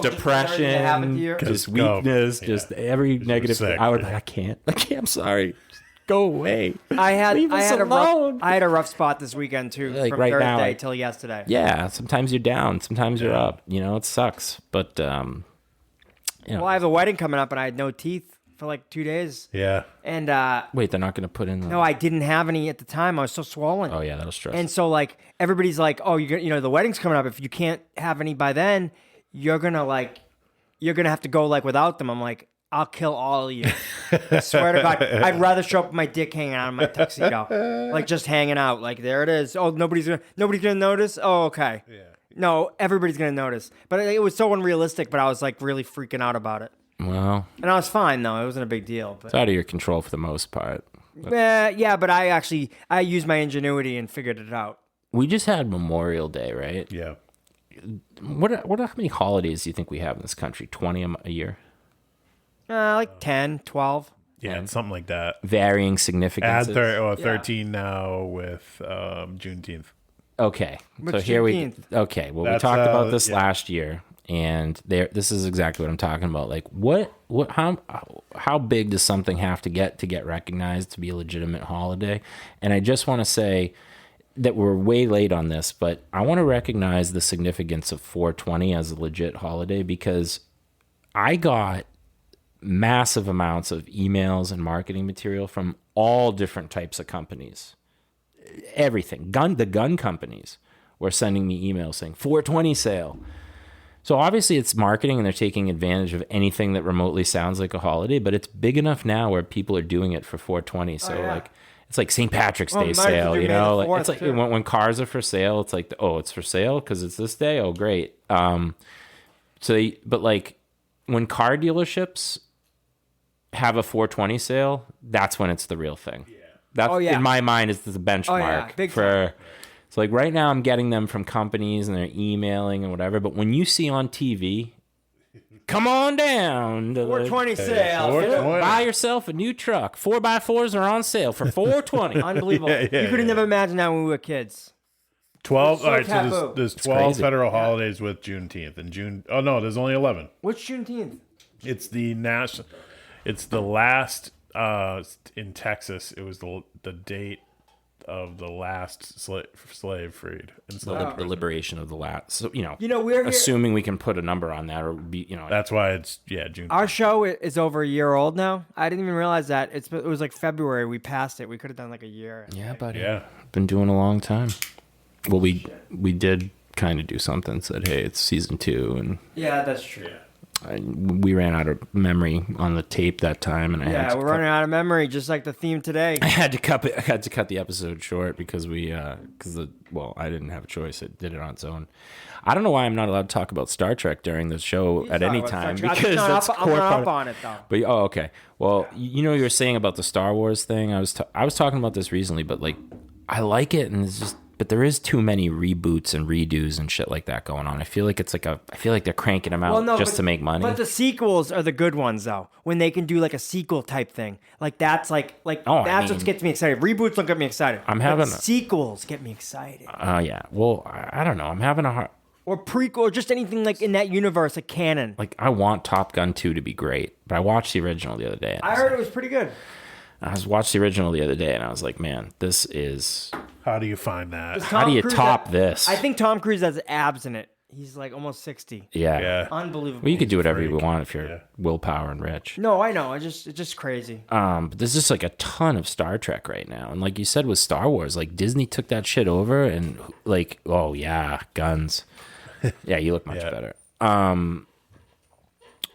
depression, Everything that happened to you? just Go. weakness, Yeah. just every negative. sick, I would. yeah. I can't. I'm sorry. Go away. I had Leave us alone. I had a rough spot this weekend too, Like from right Thursday now, till yesterday. Yeah, sometimes you're down, sometimes you're up. It sucks, but Well, I have a wedding coming up, and I had no teeth for like 2 days. Yeah. And wait, they're not going to put in. no, I didn't have any at the time. I was so swollen. Oh yeah, that'll stress. And so like everybody's like, oh, the wedding's coming up. If you can't have any by then, you're gonna have to go like without them. I'm like, I'll kill all of you. I swear to God, I'd rather show up with my dick hanging out of my tuxedo, like just hanging out. Like there it is. Oh, nobody's gonna notice. Oh, okay. Yeah. No, everybody's gonna notice. But it was so unrealistic. But I was like really freaking out about it. Well, and I was fine though. It wasn't a big deal. But it's out of your control for the most part. Yeah, but I used my ingenuity and figured it out. We just had Memorial Day, right? Yeah. How many holidays do you think we have in this country? 20 a year? Like 10, 12. Yeah, something like that. Varying significance. Add 13 now with Juneteenth. Okay. What's so here Juneteenth? Okay, well, we That's, talked about this last year, and this is exactly what I'm talking about. Like, how big does something have to get recognized to be a legitimate holiday? And I just want to say that we're way late on this, but I want to recognize the significance of 420 as a legit holiday, because I got massive amounts of emails and marketing material from all different types of companies. Everything. The gun companies were sending me emails saying 420 sale. So obviously it's marketing and they're taking advantage of anything that remotely sounds like a holiday, but it's big enough now where people are doing it for 420. So like, it's like St. Patrick's Day sale, you know, like it's like when cars are for sale, it's like, it's for sale because it's this day. Oh, great. But like when car dealerships have a 420 sale, that's when it's the real thing. Yeah. That's in my mind is the benchmark big for. So like right now I'm getting them from companies and they're emailing and whatever. But when you see on TV, come on down to 420 sale. 420. Buy yourself a new truck. 4x4s are on sale for $420. Unbelievable. You could have never imagined that when we were kids. 12. So All right, taboo. so there's 12 crazy. federal holidays with Juneteenth. And June. Oh no, there's only 11. What's Juneteenth? It's the national. It's the last in Texas. It was the date of the last slave freed. The liberation of the last. So we're assuming we can put a number on that, or be That's why it's June. Our show is over a year old now. I didn't even realize that. It was like February. We passed it. We could have done like a year. Yeah, buddy. Yeah. Been doing a long time. Well, we did kind of do something. Said, hey, it's season 2, and Yeah, that's true. we ran out of memory on the tape that time, and we're running out of memory, just like the theme today. I had to cut the episode short because I didn't have a choice. It did it on its own. I don't know why I'm not allowed to talk about Star Trek during the show at any time, because that's I'm not up on it though. But okay. Well, you were saying about the Star Wars thing. I was talking about this recently, but like I like it, and it's just. But there is too many reboots and redos and shit like that going on. I feel like they're cranking them out to make money. But the sequels are the good ones, though. When they can do like a sequel type thing, like that's what gets me excited. Reboots don't get me excited. Sequels get me excited. Yeah. Well, I don't know. I'm having a hard. Or prequel, or just anything like in that universe, like canon. Like I want Top Gun 2 to be great, but I watched the original the other day. I heard it was pretty good. I watched the original the other day, and I was like, man, this is. How do you find that? How do you top this? I think Tom Cruise has abs in it. He's like almost 60. Yeah. Unbelievable. Well, you could do whatever you want if you're willpower and rich. No, I know. It's just crazy. But there's just like a ton of Star Trek right now, and like you said with Star Wars, like Disney took that shit over, and like, oh yeah, guns. Yeah, you look much better. I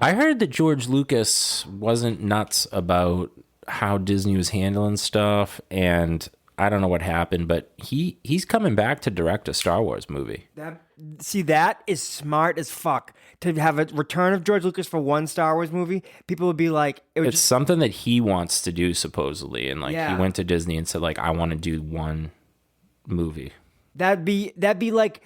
heard that George Lucas wasn't nuts about how Disney was handling stuff, and I don't know what happened, but he's coming back to direct a Star Wars movie. That is smart as fuck. To have a return of George Lucas for one Star Wars movie, people would be like, it's something that he wants to do supposedly, and like he went to Disney and said like, I want to do one movie. That'd be like,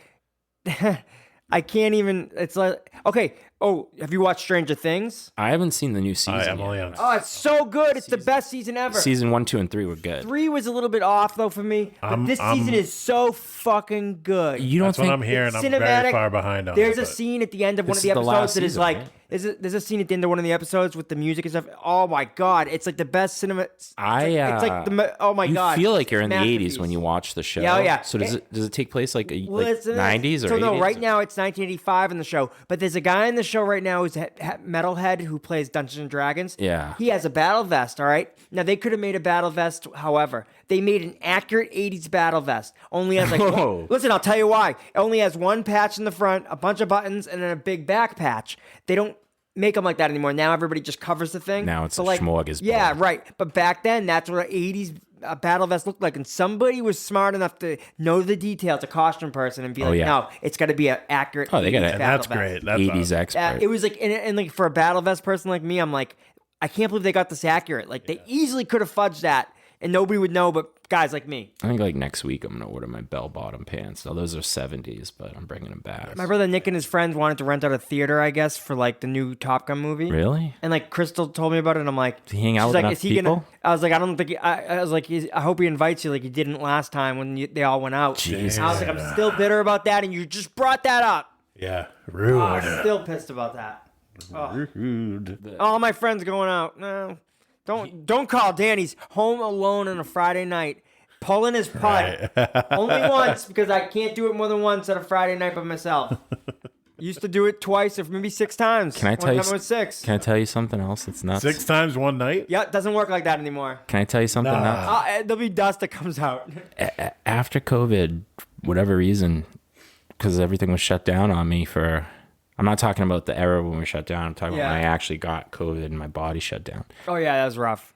I can't even. It's like, okay. Oh, have you watched Stranger Things? I haven't seen the new season. Oh, it's so good. It's the best season ever. Season 1, 2, and 3 were good. 3 was a little bit off though for me, but this season is so fucking good. You don't That's think what I'm hearing. I'm cinematic. very far behind on There's it. a scene at the end of one of This the is the last episodes that is season, like, right? there's a scene at the end of one of the episodes with the music and stuff. Oh my god, it's like the best cinema. It's like oh my god. You feel like you're in the Masterpiece. 80s when you watch the show. Yeah, yeah. So does it take place like It's 90s or so 80s? no, right now it's 1985 in the show, but there's a guy in the show right now who's a metalhead who plays Dungeons and Dragons. Yeah. He has a battle vest, all right? Now they could have made a battle vest, however, they made an accurate 80s battle vest. Only has like listen, I'll tell you why. It only has one patch in the front, a bunch of buttons, and then a big back patch. They don't make them like that anymore. Now everybody just covers the thing. Now it's So, a smorgasbord. Yeah, right. But back then, that's what an 80s battle vest looked like. And somebody was smart enough to know the details, a costume person, and be like, yeah. no, it's got to be an accurate. Oh, they got 80s it. And battle that's vest. great. That's 80s awesome. expert. It was like, and like for a battle vest person like me, I'm like, I can't believe they got this accurate. Like they easily could have fudged that, and nobody would know. But guys like me. I think like next week I'm gonna order my bell-bottom pants. Now those are 70s, but I'm bringing them back. My brother Nick and his friends wanted to rent out a theater, I guess, for like the new Top Gun movie. Really? And like Crystal told me about it, and I'm like, Does he hang out she's with like, enough is he people? gonna? I was like, I don't think. I was like, I hope he invites you like he didn't last time when they all went out. Jesus. I was like, I'm still bitter about that, and you just brought that up. Yeah, rude. I'm still pissed about that. Rude. All my friends going out. No, don't call. Danny's home alone on a Friday night, pulling his putt. Only once because I can't do it more than once at a Friday night by myself. Used to do it twice or maybe 6 times. Can I tell One you? time it was 6. Can I tell you something else that's nuts? 6 times one night? Yeah, it doesn't work like that anymore. Can I tell you something Nah. nuts? There'll be dust that comes out. After COVID, whatever reason, because everything was shut down on me for. I'm not talking about the era when we shut down. I'm talking about when I actually got COVID and my body shut down. Oh yeah, that was rough.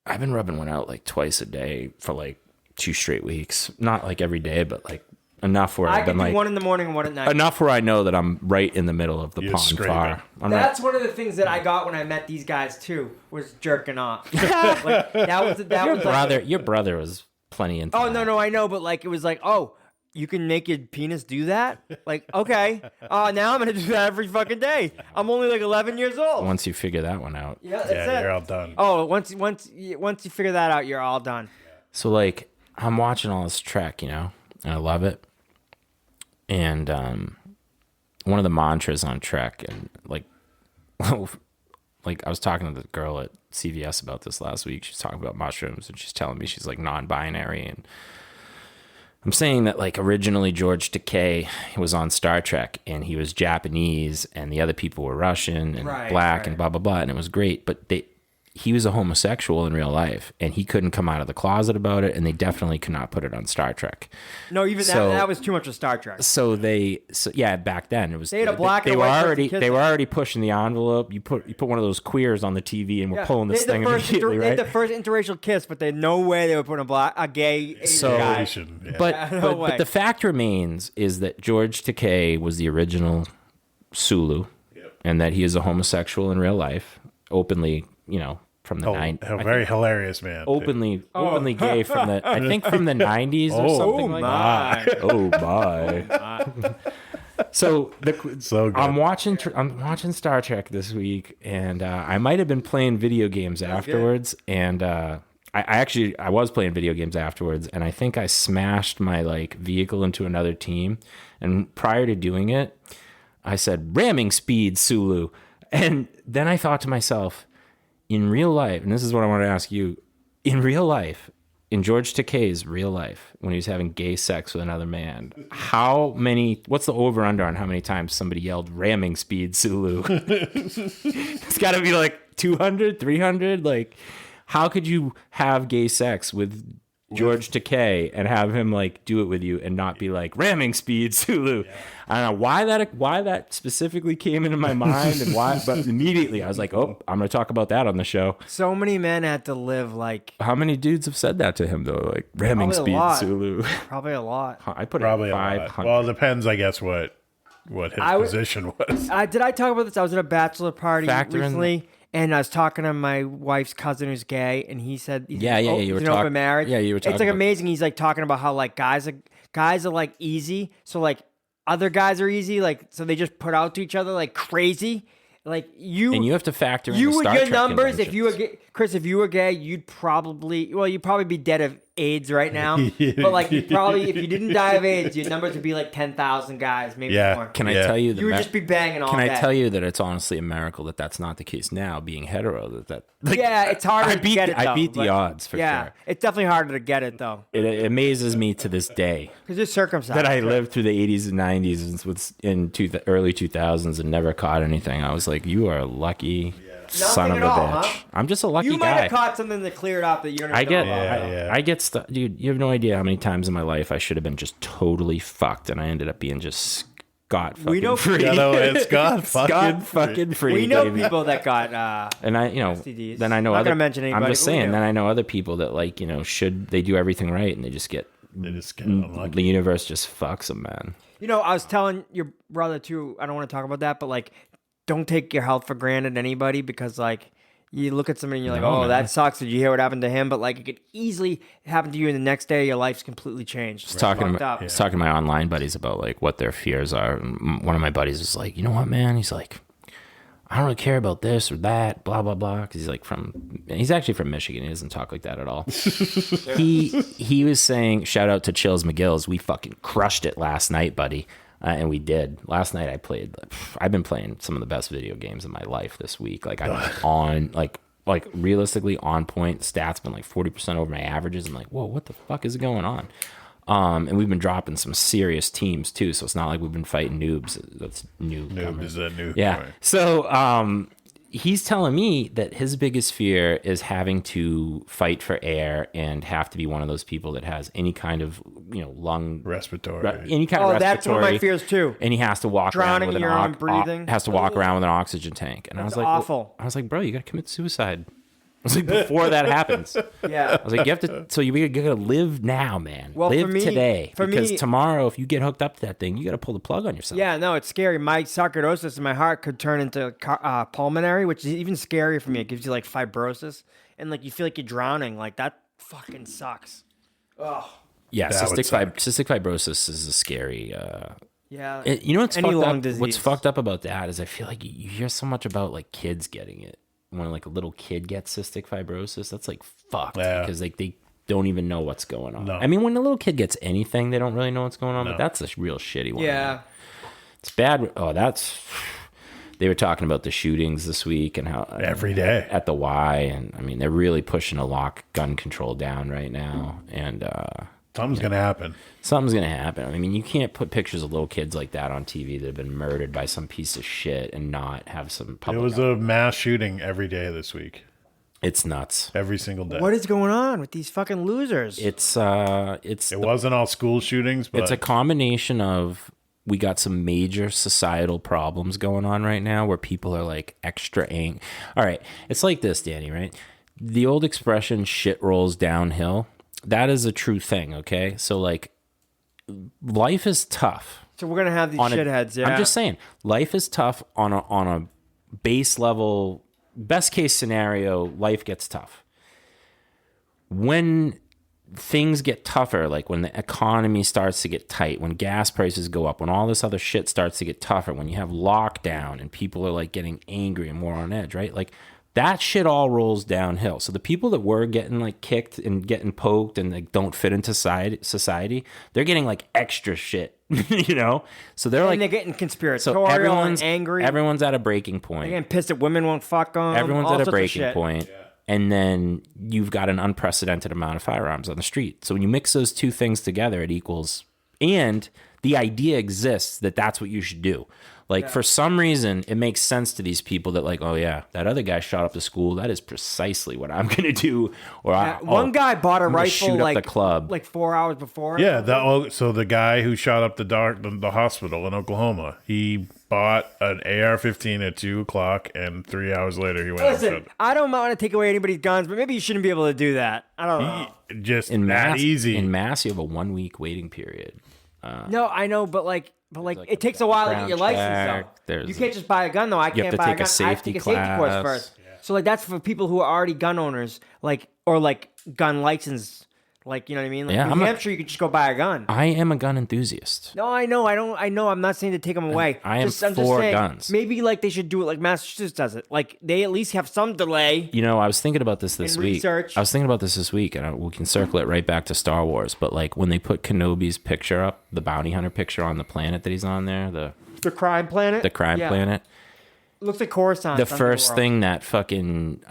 I've been rubbing one out like twice a day for like 2 straight weeks. Not like every day, but like enough where I I've can been do like one in the morning and one at night. enough where I know that I'm right in the middle of the You're pond scraping. far. I'm not, That's one of the things that I got when I met these guys too. Was jerking off. Like, that was your brother was plenty into Oh that. no, I know, but like it was like, oh, you can make your penis do that? Like, okay. Now I'm gonna do that every fucking day. I'm only like 11 years old. Once you figure that one out. Yeah, that's Yeah, it. you're all done. Oh, once you figure that out, you're all done. So like I'm watching all this Trek, you know, and I love it. And one of the mantras on Trek, and like, like I was talking to the girl at CVS about this last week. She's talking about mushrooms, and she's telling me she's like non-binary, and I'm saying that like originally George Takei was on Star Trek, and he was Japanese, and the other people were Russian and black and blah blah blah, and it was great, but he was a homosexual in real life, and he couldn't come out of the closet about it, and they definitely could not put it on Star Trek. No, even that was too much of Star Trek. So yeah, back then it was. They had a black They and were white already. person They kissing. were already pushing the envelope. You put one of those queers on the TV, and we're pulling this They had thing the first immediately, They right? had the first interracial kiss, but they had no way they would put a gay Asian So- guy. Relation, yeah. But, No but way. but the fact remains is that George Takei was the original Sulu, and that he is a homosexual in real life, openly, you know, from the a very hilarious man. openly gay from the I think from the 90s or something like that. Oh my. So So good. I'm watching Star Trek this week, and I might have been playing video games afterwards, and I was playing video games afterwards, and I think I smashed my like vehicle into another team, and prior to doing it, I said ramming speed Sulu, and then I thought to myself, in real life, and this is what I want to ask you, in real life, in George Takei's real life, when he was having gay sex with another man, what's the over under on how many times somebody yelled ramming speed Sulu? It's got to be like 200, 300. Like, how could you have gay sex with George Takei and have him like do it with you and not be like ramming speed Sulu? Yeah. I don't know why that specifically came into my mind and why, but immediately I was like, oh, I'm going to talk about that on the show. So many men had to live like How many dudes have said that to him though? Like ramming Probably a speed lot. Sulu. probably a lot. I put Probably it a at lot. 500. Well, it depends, I guess, what his position was. Did I talk about this? I was at a bachelor party Factor in recently, and I was talking to my wife's cousin who's gay, and he said, Yeah, he's you were an talking. open marriage. Yeah, you were It's talking. like about- amazing. He's like talking about how like guys are like easy, so like other guys are easy, like so they just put out to each other like crazy. Like And you have to factor in you the would Star get Trek numbers if you were conventions. gay. Chris, if you were gay, you'd probably be dead of AIDS right now. But like you probably, if you didn't die of AIDS, your numbers would be like 10,000 guys, maybe Yeah. more. Can I Yeah. tell you You would just be banging all Can day. I tell you that it's honestly a miracle that that's not the case now, being hetero? Like, Yeah, it's harder I to beat get it. I though, beat the but- odds for yeah, sure. it's definitely harder to get it though, It amazes me to this day because you're circumcised. that I lived through the 80s and 90s and early 2000s and never caught anything. I was like, you are a lucky son of Nothing a at all, bitch. huh? I'm just a lucky You might guy. have caught something that cleared up that you don't I even get, know about. Yeah. I get stuff, dude. You have no idea how many times in my life I should have been just totally fucked, and I ended up being just Scott We fucking know- free. It's Scott Scott fucking free. We know baby. people that got And I, STDs. then I know I'm not other. gonna mention I'm anybody, just but we saying. know. Then I know other people that like, should they do everything right and they just get unlucky. the universe just fucks them, man. I was telling your brother too. I don't want to talk about that, but like, don't take your health for granted, anybody, because like you look at somebody and you're like, No, oh, man. that sucks. Did you hear what happened to him? But like, it could easily happen to you, and the next day your life's completely changed. I was talking to my online buddies about like what their fears are. And one of my buddies was like, you know what, man? He's like, I don't really care about this or that, blah blah blah. Because he's actually from Michigan. He doesn't talk like that at all. he was saying, shout out to Chills McGills. We fucking crushed it last night, buddy. And we did. Last night I've been playing some of the best video games of my life this week. Like I'm on like realistically on point. Stats been like 40% over my averages. I'm like, whoa, what the fuck is going on? And we've been dropping some serious teams too. So it's not like we've been fighting noobs. That's new. Noob is a new. Yeah. Right. So he's telling me that his biggest fear is having to fight for air and have to be one of those people that has any kind of lung Respiratory. any kind of respiratory. That's one of my fears too. And he has to walk Drowning around with in an your own breathing. has to walk around with an oxygen tank. And I was like, awful. I was like, bro, you got to commit suicide. I was like, before that happens. Yeah. I was like, you have to. So you got to live now, man. Well, live for me- today, for because me- tomorrow, if you get hooked up to that thing, you got to pull the plug on yourself. Yeah, no, it's scary. My sarcoidosis in my heart could turn into pulmonary, which is even scarier for me. It gives you like fibrosis, and like you feel like you're drowning. Like that fucking sucks. Oh, Yeah, That would cystic fibrosis is a scary. yeah. You know what's Any fucked lung up? disease. What's fucked up about that is I feel like you hear so much about like kids getting it. When like a little kid gets cystic fibrosis, that's like fucked because like they don't even know what's going on. No. I mean, when a little kid gets anything, they don't really know what's going on. But that's a real shitty one. Yeah. It's bad. Oh, they were talking about the shootings this week and how Every day. at the Y, and I mean they're really pushing to lock gun control down right now, and Something's gonna happen. something's gonna happen. I mean, you can't put pictures of little kids like that on TV that have been murdered by some piece of shit and not have some It public. was a mass shooting every day this week. It's nuts. Every single day. What is going on with these fucking losers? It wasn't all school shootings, but it's a combination of we got some major societal problems going on right now where people are like extra angry. All right, it's like this, Danny, right? The old expression "shit rolls downhill." That is a true thing. Okay, so like life is tough. So we're gonna have these shitheads. Yeah. I'm just saying, life is tough on a base level. Best case scenario, life gets tough. When things get tougher, like when the economy starts to get tight, when gas prices go up, when all this other shit starts to get tougher, when you have lockdown and people are like getting angry and more on edge, right? Like that shit all rolls downhill. So the people that were getting like kicked and getting poked and like don't fit into society, they're getting like extra shit, So they're and like they're getting so conspiratorial and angry. Everyone's at a breaking point. They're getting pissed that women won't fuck them. Everyone's all at a sorts of breaking shit. point. And then you've got an unprecedented amount of firearms on the street. So when you mix those two things together, it equals, and the idea exists that that's what you should do. Like for some reason, it makes sense to these people that like, oh yeah, that other guy shot up the school. That is precisely what I'm going to do. Or One guy bought a I'm gonna rifle shoot up like the club. like 4 hours before. yeah. So the guy who shot up the hospital in Oklahoma, he bought an AR-15 at 2:00, and 3 hours later he went. Listen, and I don't want to take away anybody's guns, but maybe you shouldn't be able to do that. I don't know. just in that mass, easy. In mass, you have a 1 week waiting period. No, I know, but it takes a while to get your license though. You can't just buy a gun though. I can't to buy take a gun. a I have to take a safety course class. first. So like that's for people who are already gun owners, or gun license. Like, you know what I mean? Like Yeah, New Hampshire, you could just go buy a gun. I am a gun enthusiast. No, I know. I'm not saying to take them away. I am I'm just for saying, guns. Maybe like they should do it like Massachusetts does it. Like they at least have some delay. I was thinking about this In week. research. I was thinking about this week, and we can circle it right back to Star Wars. But like when they put Kenobi's picture up, the bounty hunter picture on the planet that he's on there, The crime planet. the crime Yeah. planet. Looks like Coruscant. The first thing that fucking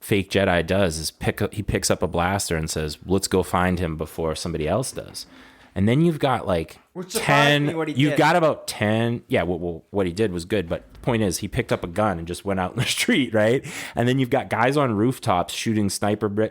fake Jedi does is he picks up a blaster and says, "Let's go find him before somebody else does." And then you've got like Which surprised me 10. what he You've did. got about 10. Yeah, well, what he did was good, but the point is, he picked up a gun and just went out in the street, right? And then you've got guys on rooftops shooting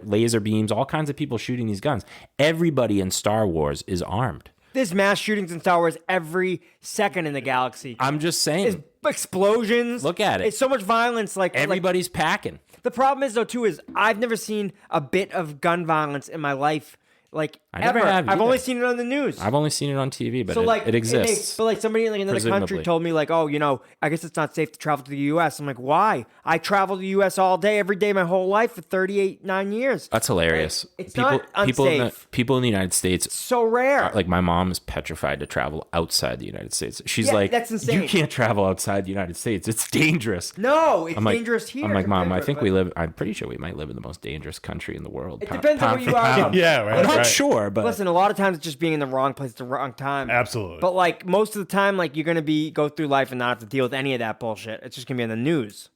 laser beams, all kinds of people shooting these guns. Everybody in Star Wars is armed. there's mass shootings in Star Wars every second in the galaxy. I'm just saying. It's explosions. Look at it. It's so much violence. Everybody's packing. The problem is, though, too, is I've never seen a bit of gun violence in my life, like, I never ever. have I've either. only seen it on the news. I've only seen it on TV, but So, like, it exists. But, like, somebody in another country Presumably. told me, like, oh, I guess it's not safe to travel to the U.S. I'm like, why? I travel to the U.S. all day, every day, my whole life for 9 years. That's hilarious. Like, it's not people unsafe. People in the United States, So rare. like my mom is petrified to travel outside the United States. She's Yeah, like, that's insane. you can't travel outside the United States. It's dangerous. No, it's I'm like, dangerous here. I'm like, Mom, I think but I'm pretty sure we might live in the most dangerous country in the world. It depends on pound where you for are. pound. Yeah, right. I'm not right. sure, but Listen, a lot of times it's just being in the wrong place at the wrong time. Absolutely. But like most of the time, like you're gonna go through life and not have to deal with any of that bullshit. It's just gonna be in the news.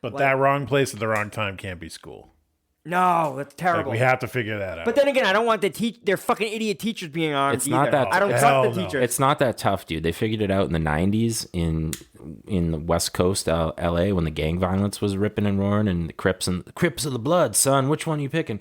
But that wrong place at the wrong time can't be school. No, that's Like, terrible. we have to figure that out. But then again, I don't want their fucking idiot teachers being armed. It's not either. that- I don't Hell trust the no. teachers. it's not that tough, dude. They figured it out in the 90s in the West Coast, LA, when the gang violence was ripping and roaring, and the Crips of the blood, son. Which one are you picking?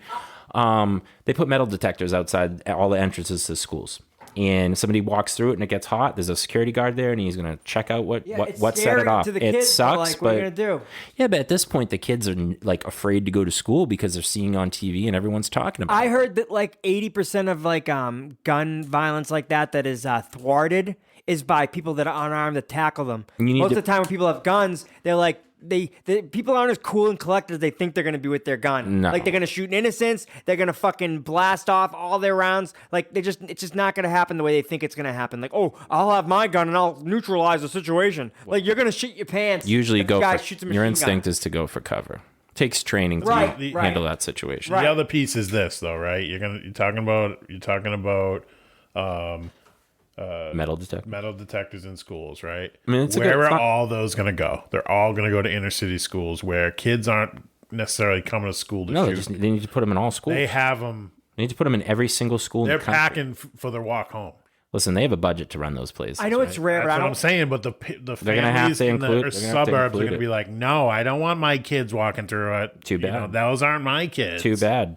They put metal detectors outside all the entrances to schools. And somebody walks through it and it gets hot. There's a security guard there, and he's gonna check out what it's set scary it off. to the It kids, sucks, like, what are you gonna do? yeah. But at this point, the kids are like afraid to go to school because they're seeing on TV and everyone's talking about. I it. heard that like 80% of like gun violence like that is thwarted is by people that are unarmed that tackle them. You need Most to- of the time when people have guns, they're like they people aren't as cool and collected as they think they're gonna be with their gun. No. Like they're gonna shoot innocents, they're gonna fucking blast off all their rounds. Like it's just not gonna happen the way they think it's gonna happen. Like, oh, I'll have my gun and I'll neutralize the situation. Like you're gonna shit your pants. Usually if go the guy for shoots a your machine instinct gun. is to go for cover. Takes training to Right, handle right. that situation. Right. The other piece is this, though, right? You're talking about Metal detector. metal detectors in schools, right? I mean, it's a where good- are it's not- all those going to go? They're all going to go to inner city schools where kids aren't necessarily coming to school to No, shoot. they need to put them in all schools. They have them. They need to put them in every single school in They're the country. packing for their walk home. Listen, they have a budget to run those places. I know it's rare, That's but I what don't I'm saying. But the They're gonna have families to in include- the they're gonna have to suburbs are include going to it. be like, no, I don't want my kids walking through it. Too You know, bad. those aren't my kids. Too bad.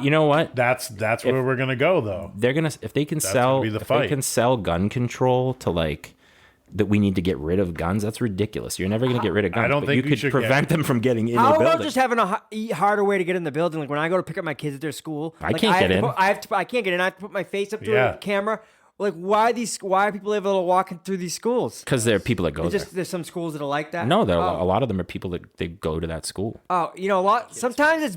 You know what? That's where we're going to go, though. They're gonna if they can gonna sell be the if they fight. can sell gun control to like that we need to get rid of guns. That's ridiculous. You're never gonna get rid of guns. don't but think you we could should prevent them from getting in How the about building. just having a harder way to get in the building? Like when I go to pick up my kids at their school, I like, can't have get to in. I can't get in. I have to put my face up to Yeah. a camera. Like why are people able to walk in through these schools? Because there are people that go there. There's some schools that are like that. No, oh. a lot of them are people that they go to that school. Oh, a lot. Sometimes it's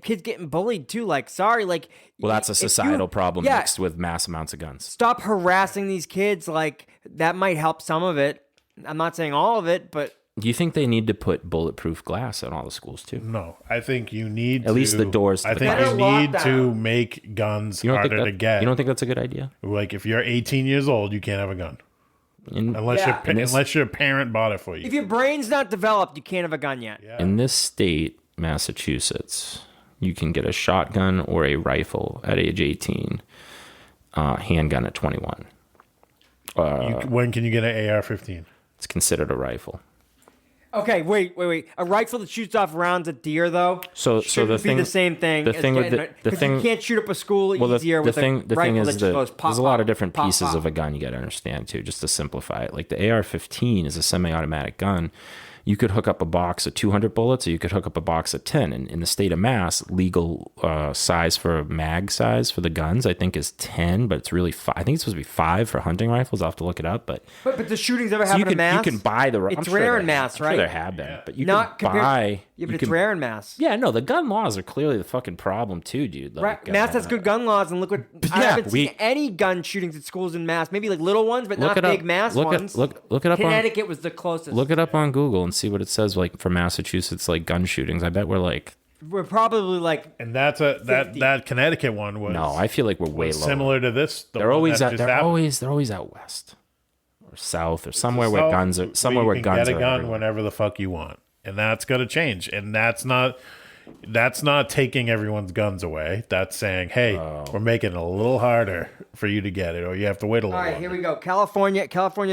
kids getting bullied too. Like, sorry, like. Well, that's a if you- societal problem yeah, mixed with mass amounts of guns. Stop harassing these kids. Like that might help some of it. I'm not saying all of it, but Do you think they need to put bulletproof glass on all the schools too? No, I think you need At least the doors to I the think car. you Better need lockdown. to make guns You don't think harder to get. you don't think that's a good idea? Like if you're 18 years old, you can't have a gun unless Yeah. unless your parent bought it for you. if your brain's not developed, you can't have a gun yet. Yeah. In this state, Massachusetts, you can get a shotgun or a rifle at age 18, handgun at 21. When can you get an AR-15? It's considered a rifle. Okay, wait. A rifle that shoots off rounds at deer, though, So shouldn't the be thing, the same thing. the thing with the 'cause thing, you can't shoot up a school well, easier with a the rifle thing that is just that goes pop. there's a lot of pop, different pop, pieces pop. of a gun you got to understand too, just to simplify it. Like the AR-15 is a semi-automatic gun. You could hook up a box of 200 bullets, or you could hook up a box of 10. And in the state of Mass, legal size for mag size for the guns, I think, is 10, but it's really I think it's supposed to be 5 for hunting rifles. I'll have to look it up, but But the shootings ever so happen you in can mass? you can buy the. It's I'm sure rare there in have- mass, I'm right? Sure there have been, but you Not can compared. buy. Yeah, but you it's can- rare in mass. Yeah, no, the gun laws are clearly the fucking problem too, dude. Like, Right, Mass has good gun laws, and look what I yeah, haven't seen any gun shootings at schools in Mass. Maybe like little ones, but Look not it up. big mass Look ones. Look it up on. Connecticut was the closest. Look it up on Google and see what it says. Like for Massachusetts, like gun shootings. I bet we're like. We're probably like And that's that Connecticut one was No, I feel like we're way was lower. similar to this. The They're one always that out. just They're happened. always out west or south or somewhere where So, guns are. but Somewhere you where can guns get a are. gun everywhere. whenever the fuck you want, and that's going to change. And that's not taking everyone's guns away. That's saying, hey, we're making it a little harder for you to get it, or you have to wait a little. all right. longer. Here we go. California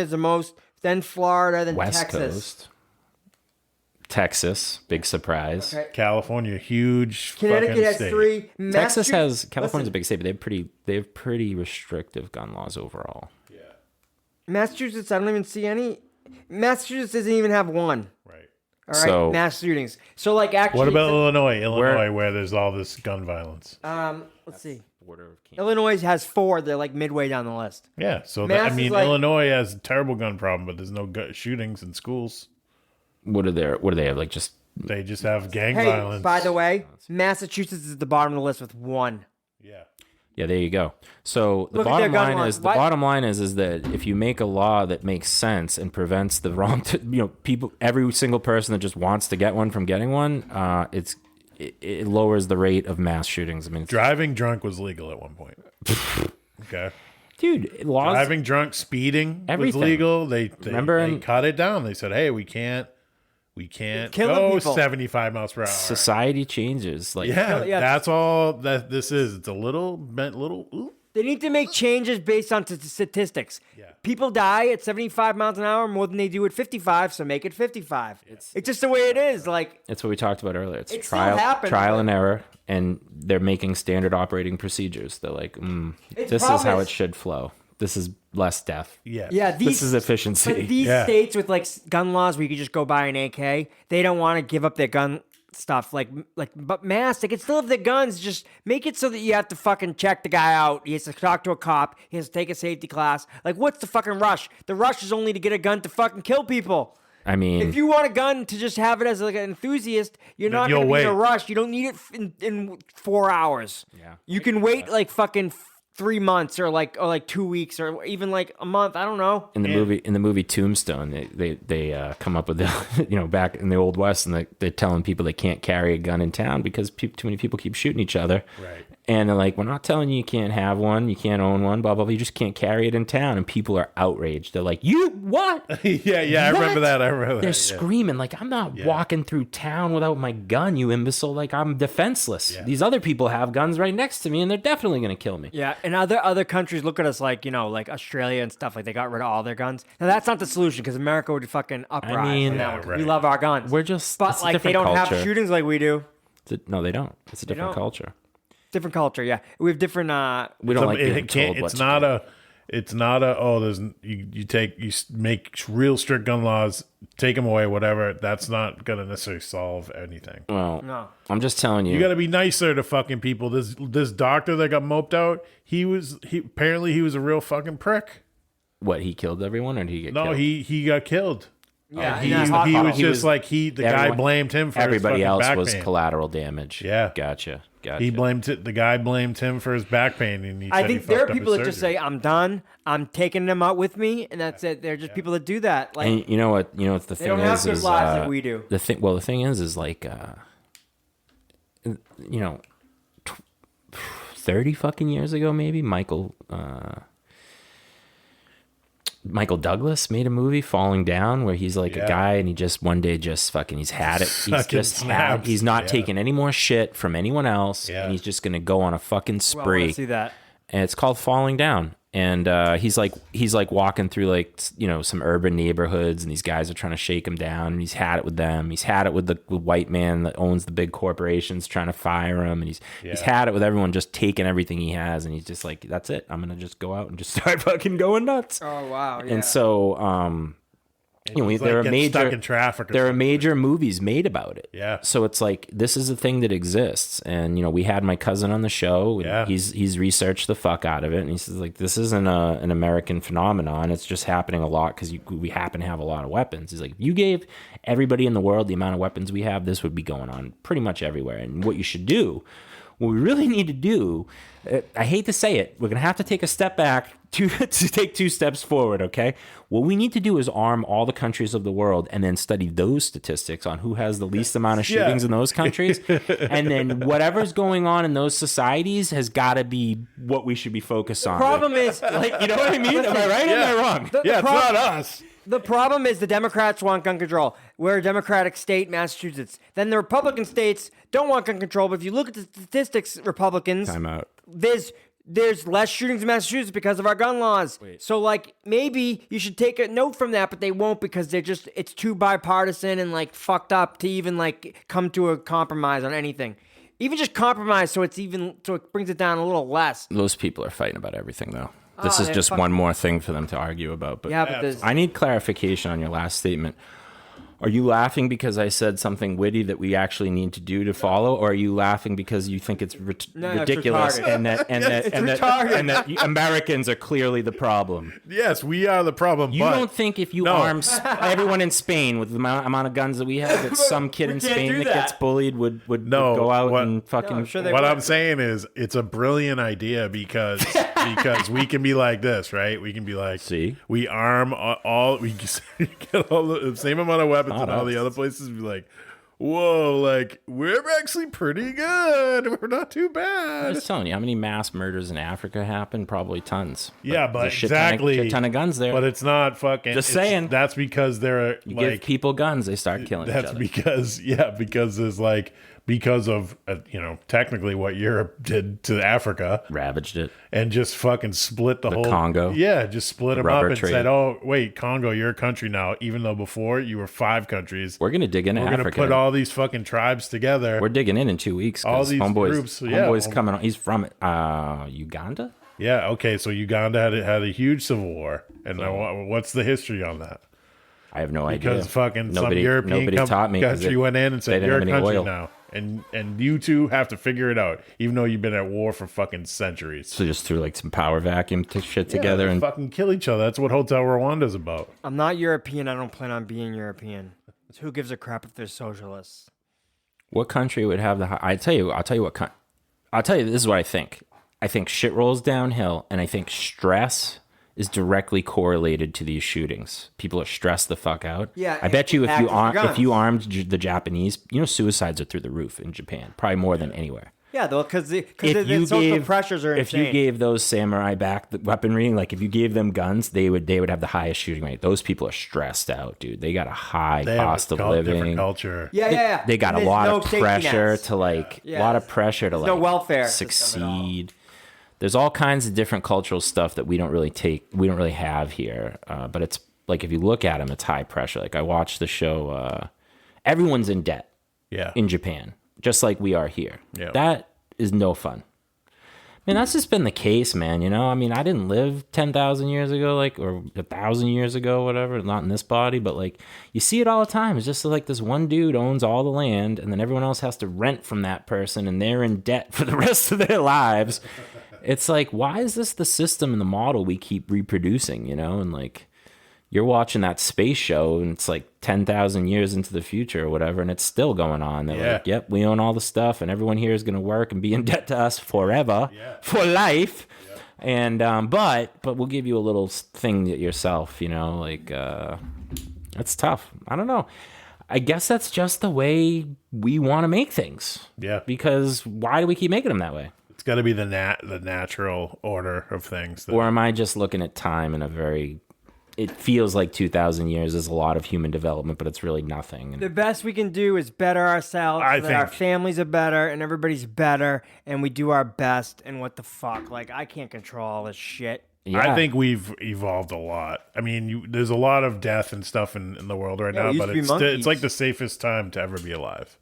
is the most. Then Florida. Then West Texas. Coast. Texas, big surprise. Okay. California, huge Connecticut fucking has state. 3. Texas has Listen, California's a big state, but they have pretty restrictive gun laws overall. Massachusetts, I don't even see any. Massachusetts doesn't even have 1. Right. All right, So- mass shootings. So like actually, What about Illinois? Illinois, where there's all this gun violence. let's see. Border of Kansas. Illinois has 4. They're like midway down the list. Yeah. So Mass I is mean, like- Illinois has a terrible gun problem, but there's no shootings in schools. What do they have? Like just They just have gang Hey, violence. by the way, Massachusetts is at the bottom of the list with 1. Yeah. yeah, there you go. So the Look at their bottom gun line laws. is What? that if you make a law that makes sense and prevents the wrong, people, every single person that just wants to get one from getting one, it lowers the rate of mass shootings. I mean, Driving drunk was legal at one point. Okay. dude, laws. Driving drunk, speeding Everything. was legal. They Remember they in- cut it down. They said, "Hey, we can't killing go people. 75 miles per hour." Society changes. Like, Yeah. That's all that this is. It's a little. Ooh. They need to make changes based on statistics. Yeah. People die at 75 miles an hour more than they do at 55, so make it 55. It's just the way it is. Like, it's what we talked about earlier. It's It still trial, happens, trial but- and error, and they're making standard operating procedures. They're like, It's this is problem how is- it should flow. This is less death. Yeah. yeah, This is efficiency. But these Yeah. states with like gun laws where you could just go buy an AK, they don't want to give up their gun stuff. But mass, they can still have their guns. Just make it so that you have to fucking check the guy out. He has to talk to a cop. He has to take a safety class. Like, what's the fucking rush? The rush is only to get a gun to fucking kill people. I mean, If you want a gun to just have it as like an enthusiast, you're not you'll going to be in a wait. rush. You don't need it in 4 hours. Yeah. You can wait like fucking 3 months or like 2 weeks or even like a month. I don't know. in the movie Tombstone, they come up with the back in the old west, and they're telling people they can't carry a gun in town because too many people keep shooting each other. Right. And they're like, we're not telling you can't have one, you can't own one, blah blah blah. You just can't carry it in town, and people are outraged. They're like, you what? yeah. I remember What? that. I remember that. They're yeah. screaming like, I'm not walking through town without my gun, you imbecile. Like, I'm defenseless. Yeah. These other people have guns right next to me, and they're definitely gonna kill me. Yeah, and other countries look at us like, like Australia and stuff, like they got rid of all their guns. Now that's not the solution because America would fucking uprise. mean- on that Yeah, one, 'cause right. we love our guns. We're just, but it's a like they different don't culture. have shootings like we do. No, they don't. It's a different don't. culture. Different culture, yeah. We have different. We don't like being it can't. told what It's to not do. a. It's not a. Oh, there's you make real strict gun laws, take them away, whatever. That's not gonna necessarily solve anything. Well, No. I'm just telling you. You got to be nicer to fucking people. This doctor that got moped out, he was a real fucking prick. What, he killed everyone, or did he get No, killed? he got killed. Yeah, He, in a he hospital. was He just was- like the guy everyone- blamed him for Everybody his fucking else back was pain. collateral damage. Yeah. Gotcha. He blamed it. The guy blamed him for his back pain, and he I said he think there are fucked up people his that just surgery. say, "I'm done. I'm taking them out with me," and that's it. They're just people that do that. Like And you know what? The they thing don't have is, good is lives like we do. the thing is like, 30 fucking years ago, maybe Michael Douglas made a movie, Falling Down, where he's like Yeah. a guy and he just one day just fucking he's had it. He's Fucking just snaps. he's not Yeah. taking any more shit from anyone else, Yeah. and he's just gonna go on a fucking Well, I spree. wanna see that. And it's called Falling Down. And he's like walking through like some urban neighborhoods, and these guys are trying to shake him down. And he's had it with them. He's had it with the white man that owns the big corporations trying to fire him, and he's had it with everyone just taking everything he has. And he's just like, that's it. I'm gonna just go out and just start fucking going nuts. Oh wow! Yeah. And so He's there like are getting stuck major in traffic. Or there are something. major movies made about it. Yeah. So it's like this is a thing that exists, and we had my cousin on the show. And Yeah. He's researched the fuck out of it, and he says like this isn't an American phenomenon. It's just happening a lot because we happen to have a lot of weapons. He's like, if you gave everybody in the world the amount of weapons we have, this would be going on pretty much everywhere. And what you should do, what we really need to do, I hate to say it, we're gonna have to take a step back to take 2 steps forward, okay? What we need to do is arm all the countries of the world and then study those statistics on who has the least amount of shootings in those countries. And then whatever's going on in those societies has got to be what we should be focused on. problem is, Like, you know what I mean? Am I right or am I wrong? Yeah, it's not us. the problem is the Democrats want gun control. We're a Democratic state, Massachusetts. Then the Republican states don't want gun control. But if you look at the statistics, Republicans, Time out. there's there's less shootings in Massachusetts because of our gun laws. So like maybe you should take a note from that, but they won't because it's too bipartisan and like fucked up to even like come to a compromise on anything. Even just compromise so it brings it down a little less. Those people are fighting about everything though. This is just one more thing for them to argue about. But yeah, but I need clarification on your last statement. Are you laughing because I said something witty that we actually need to do to follow, or are you laughing because you think it's ridiculous it's and that Americans are clearly the problem? Yes, we are the problem. You don't think if you arm everyone in Spain with the amount of guns that we have, that some kid in Spain that gets bullied would go out and fucking... I'm sure they what would. I'm saying is it's a brilliant idea because we can be like this, right? We can be like, see, we arm all we get all the same amount of weapons in all the other places. Be like, whoa, like we're actually pretty good. We're not too bad. I'm just telling you, how many mass murders in Africa happen? Probably tons. Yeah, but there's a exactly, ton of guns there. But it's not fucking. Just saying. That's because they're you like, give people guns, they start killing each other. That's because there's like. Because of, technically what Europe did to Africa. Ravaged it. And just fucking split the whole... Congo. Yeah, just split them up and trade. said, oh, wait, Congo, you're a country now. Even though before you were 5 countries. We're going to dig into Africa. We're going to put all these fucking tribes together. We're digging in 2 weeks. All these groups. Homeboy's coming on. He's from Uganda? Yeah, okay, so Uganda had a huge civil war. And what's the history on that? I have no idea. Because fucking some European country went in and said, you're a country now. And you two have to figure it out, even though you've been at war for fucking centuries. So just threw like some power vacuum shit together and fucking kill each other. That's what Hotel Rwanda's about. I'm not European. I don't plan on being European. So who gives a crap if they're socialists? What country would have the? I'll tell you. This is what I think. I think shit rolls downhill, and I think stress is directly correlated to these shootings. People are stressed the fuck out. Yeah, I bet you if you armed the Japanese, suicides are through the roof in Japan, probably more than anywhere. Yeah, though, because the social pressures are insane. If you gave those samurai back the weaponry, like if you gave them guns, they would have the highest shooting rate. Those people are stressed out, dude. They got a high cost of living. Different culture. Yeah. They got a lot of pressure to no welfare succeed. There's all kinds of different cultural stuff that we don't really have here. But it's like, if you look at them, it's high pressure. Like I watched the show, everyone's in debt in Japan, just like we are here. Yeah. That is no fun. I mean, that's just been the case, man. I mean, I didn't live 10,000 years ago, or 1,000 years ago, whatever, not in this body, but like you see it all the time. It's just like this one dude owns all the land and then everyone else has to rent from that person and they're in debt for the rest of their lives. It's like, why is this the system and the model we keep reproducing, And like, you're watching that space show and it's like 10,000 years into the future or whatever, and it's still going on. They're like, yep, we own all the stuff and everyone here is going to work and be in debt to us forever, for life. And, but we'll give you a little thing yourself, that's tough. I don't know. I guess that's just the way we want to make things. Yeah. Because why do we keep making them that way? It's got to be the natural order of things. Or am I just looking at time in it feels like 2,000 years is a lot of human development, but it's really nothing. The best we can do is better ourselves, so that our families are better and everybody's better, and we do our best, and what the fuck? Like, I can't control all this shit. Yeah. I think we've evolved a lot. I mean, there's a lot of death and stuff in the world right now, but it's like the safest time to ever be alive.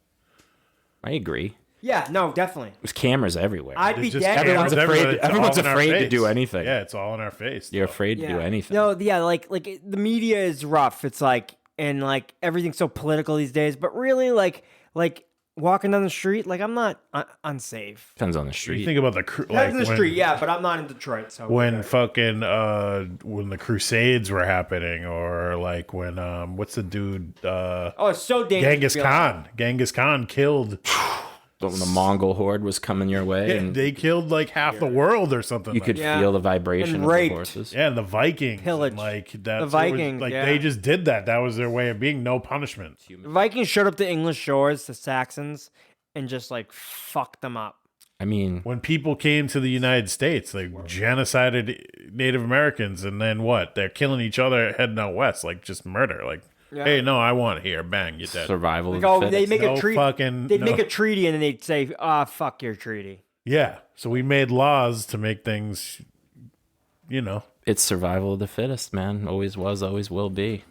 I agree. Yeah, no, definitely. There's cameras everywhere. I'd be dead. Everyone's afraid to do anything. Yeah, it's all in our face. You're afraid to do anything. No, yeah, like the media is rough. It's like, and like everything's so political these days. But really, like walking down the street, like I'm not unsafe. Depends on the street. You think about the street, yeah, but I'm not in Detroit. So when when the Crusades were happening, or like when what's the dude? It's so dangerous. Genghis Khan killed. When the Mongol horde was coming your way, and they killed like half the world or something. You could feel the vibration of the horses. Yeah, and the Vikings, pillage. The Vikings, they just did that. That was their way of being. No punishment. The Vikings showed up to English shores, the Saxons, and just like fucked them up. I mean, when people came to the United States, they genocided Native Americans, and then what? They're killing each other heading out west, like just murder, like. Yeah. Hey, no, I want it here. Bang, you're dead. Survival. They make a treaty. They'd make a treaty and then they'd say, fuck your treaty. Yeah. So we made laws to make things, It's survival of the fittest, man. Always was, always will be.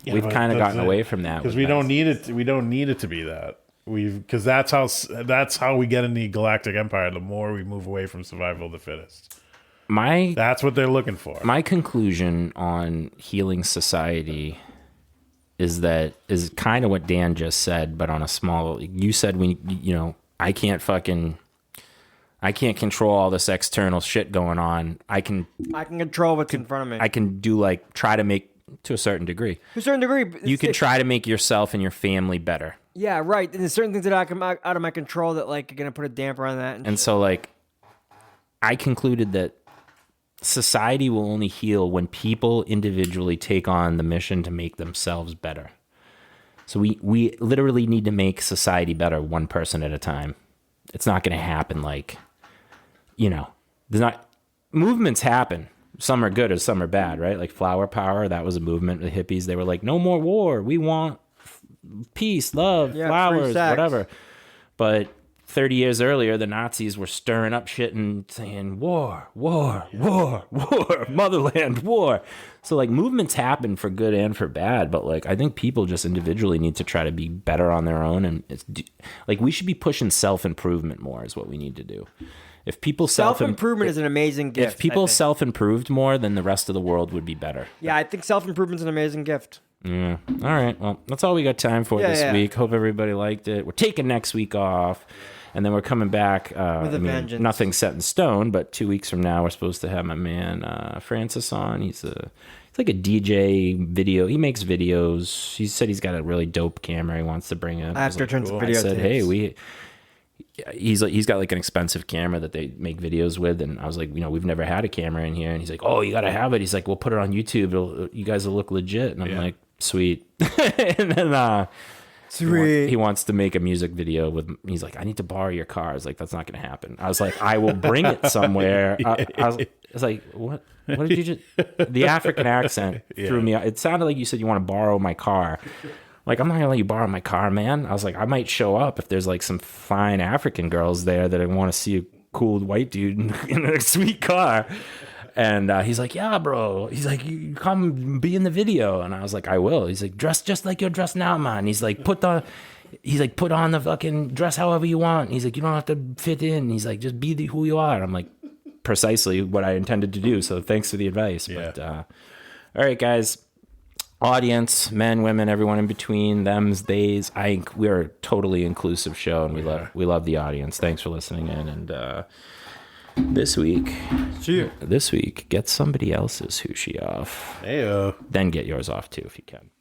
Yeah, We've but kind of that's gotten it. away from that because with we don't that. need it. We don't need it to be that. Because that's how we get in the galactic empire. The more we move away from survival of the fittest, that's what they're looking for. My conclusion on healing society is kind of what Dan just said, but on a small. You said I can't control all this external shit going on. I can control what's in front of me. I can do try to make, to a certain degree. To a certain degree, You can try to make yourself and your family better. Yeah, right. And there's certain things that are out of my control that are gonna put a damper on that. And so I concluded that society will only heal when people individually take on the mission to make themselves better. So we literally need to make society better one person at a time. It's not going to happen there's not movements happen. Some are good and some are bad, right? Like flower power, that was a movement. The hippies, they were like, no more war. We want peace, love, flowers, whatever. But 30 years earlier, the Nazis were stirring up shit and saying war, motherland, war. So movements happen for good and for bad, but I think people just individually need to try to be better on their own, and we should be pushing self-improvement more is what we need to do. If people self-improvement is an amazing gift. If people self-improved more, then the rest of the world would be better. Yeah, I think self-improvement's an amazing gift. Yeah. All right. Well, that's all we got time for this week. Hope everybody liked it. We're taking next week off, and then we're coming back. With a vengeance. Nothing's set in stone, but 2 weeks from now, we're supposed to have my man Francis on. He's like a DJ video. He makes videos. He said he's got a really dope camera he wants to bring in. I have to turn some video. I said, hey, he's got an expensive camera that they make videos with, and I was like, we've never had a camera in here, and he's like, oh, you gotta have it. He's like, we'll put it on YouTube. You guys will look legit, and I'm like, sweet. And then sweet. He wants to make a music video he's like, I need to borrow your car. I was like, that's not gonna happen. I was like, I will bring it somewhere. I was like, what did you just? The African accent threw me out. It sounded like you said you want to borrow my car. I'm not gonna let you borrow my car, man. I was like, I might show up if there's some fine African girls there that I want to see a cool white dude in a sweet car. And he's like, yeah, bro. He's like, you come be in the video. And I was like, I will. He's like, dress just like you're dressed now, man. He's like, put on the fucking dress however you want. He's like, you don't have to fit in. He's like, just be who you are. I'm like, precisely what I intended to do. So thanks for the advice. Yeah. But all right, guys. Audience, men, women, everyone in between, thems, theys. We're a totally inclusive show, and we love the audience. Thanks for listening in. And this week, get somebody else's Hoochie off. Heyo. Then get yours off too if you can.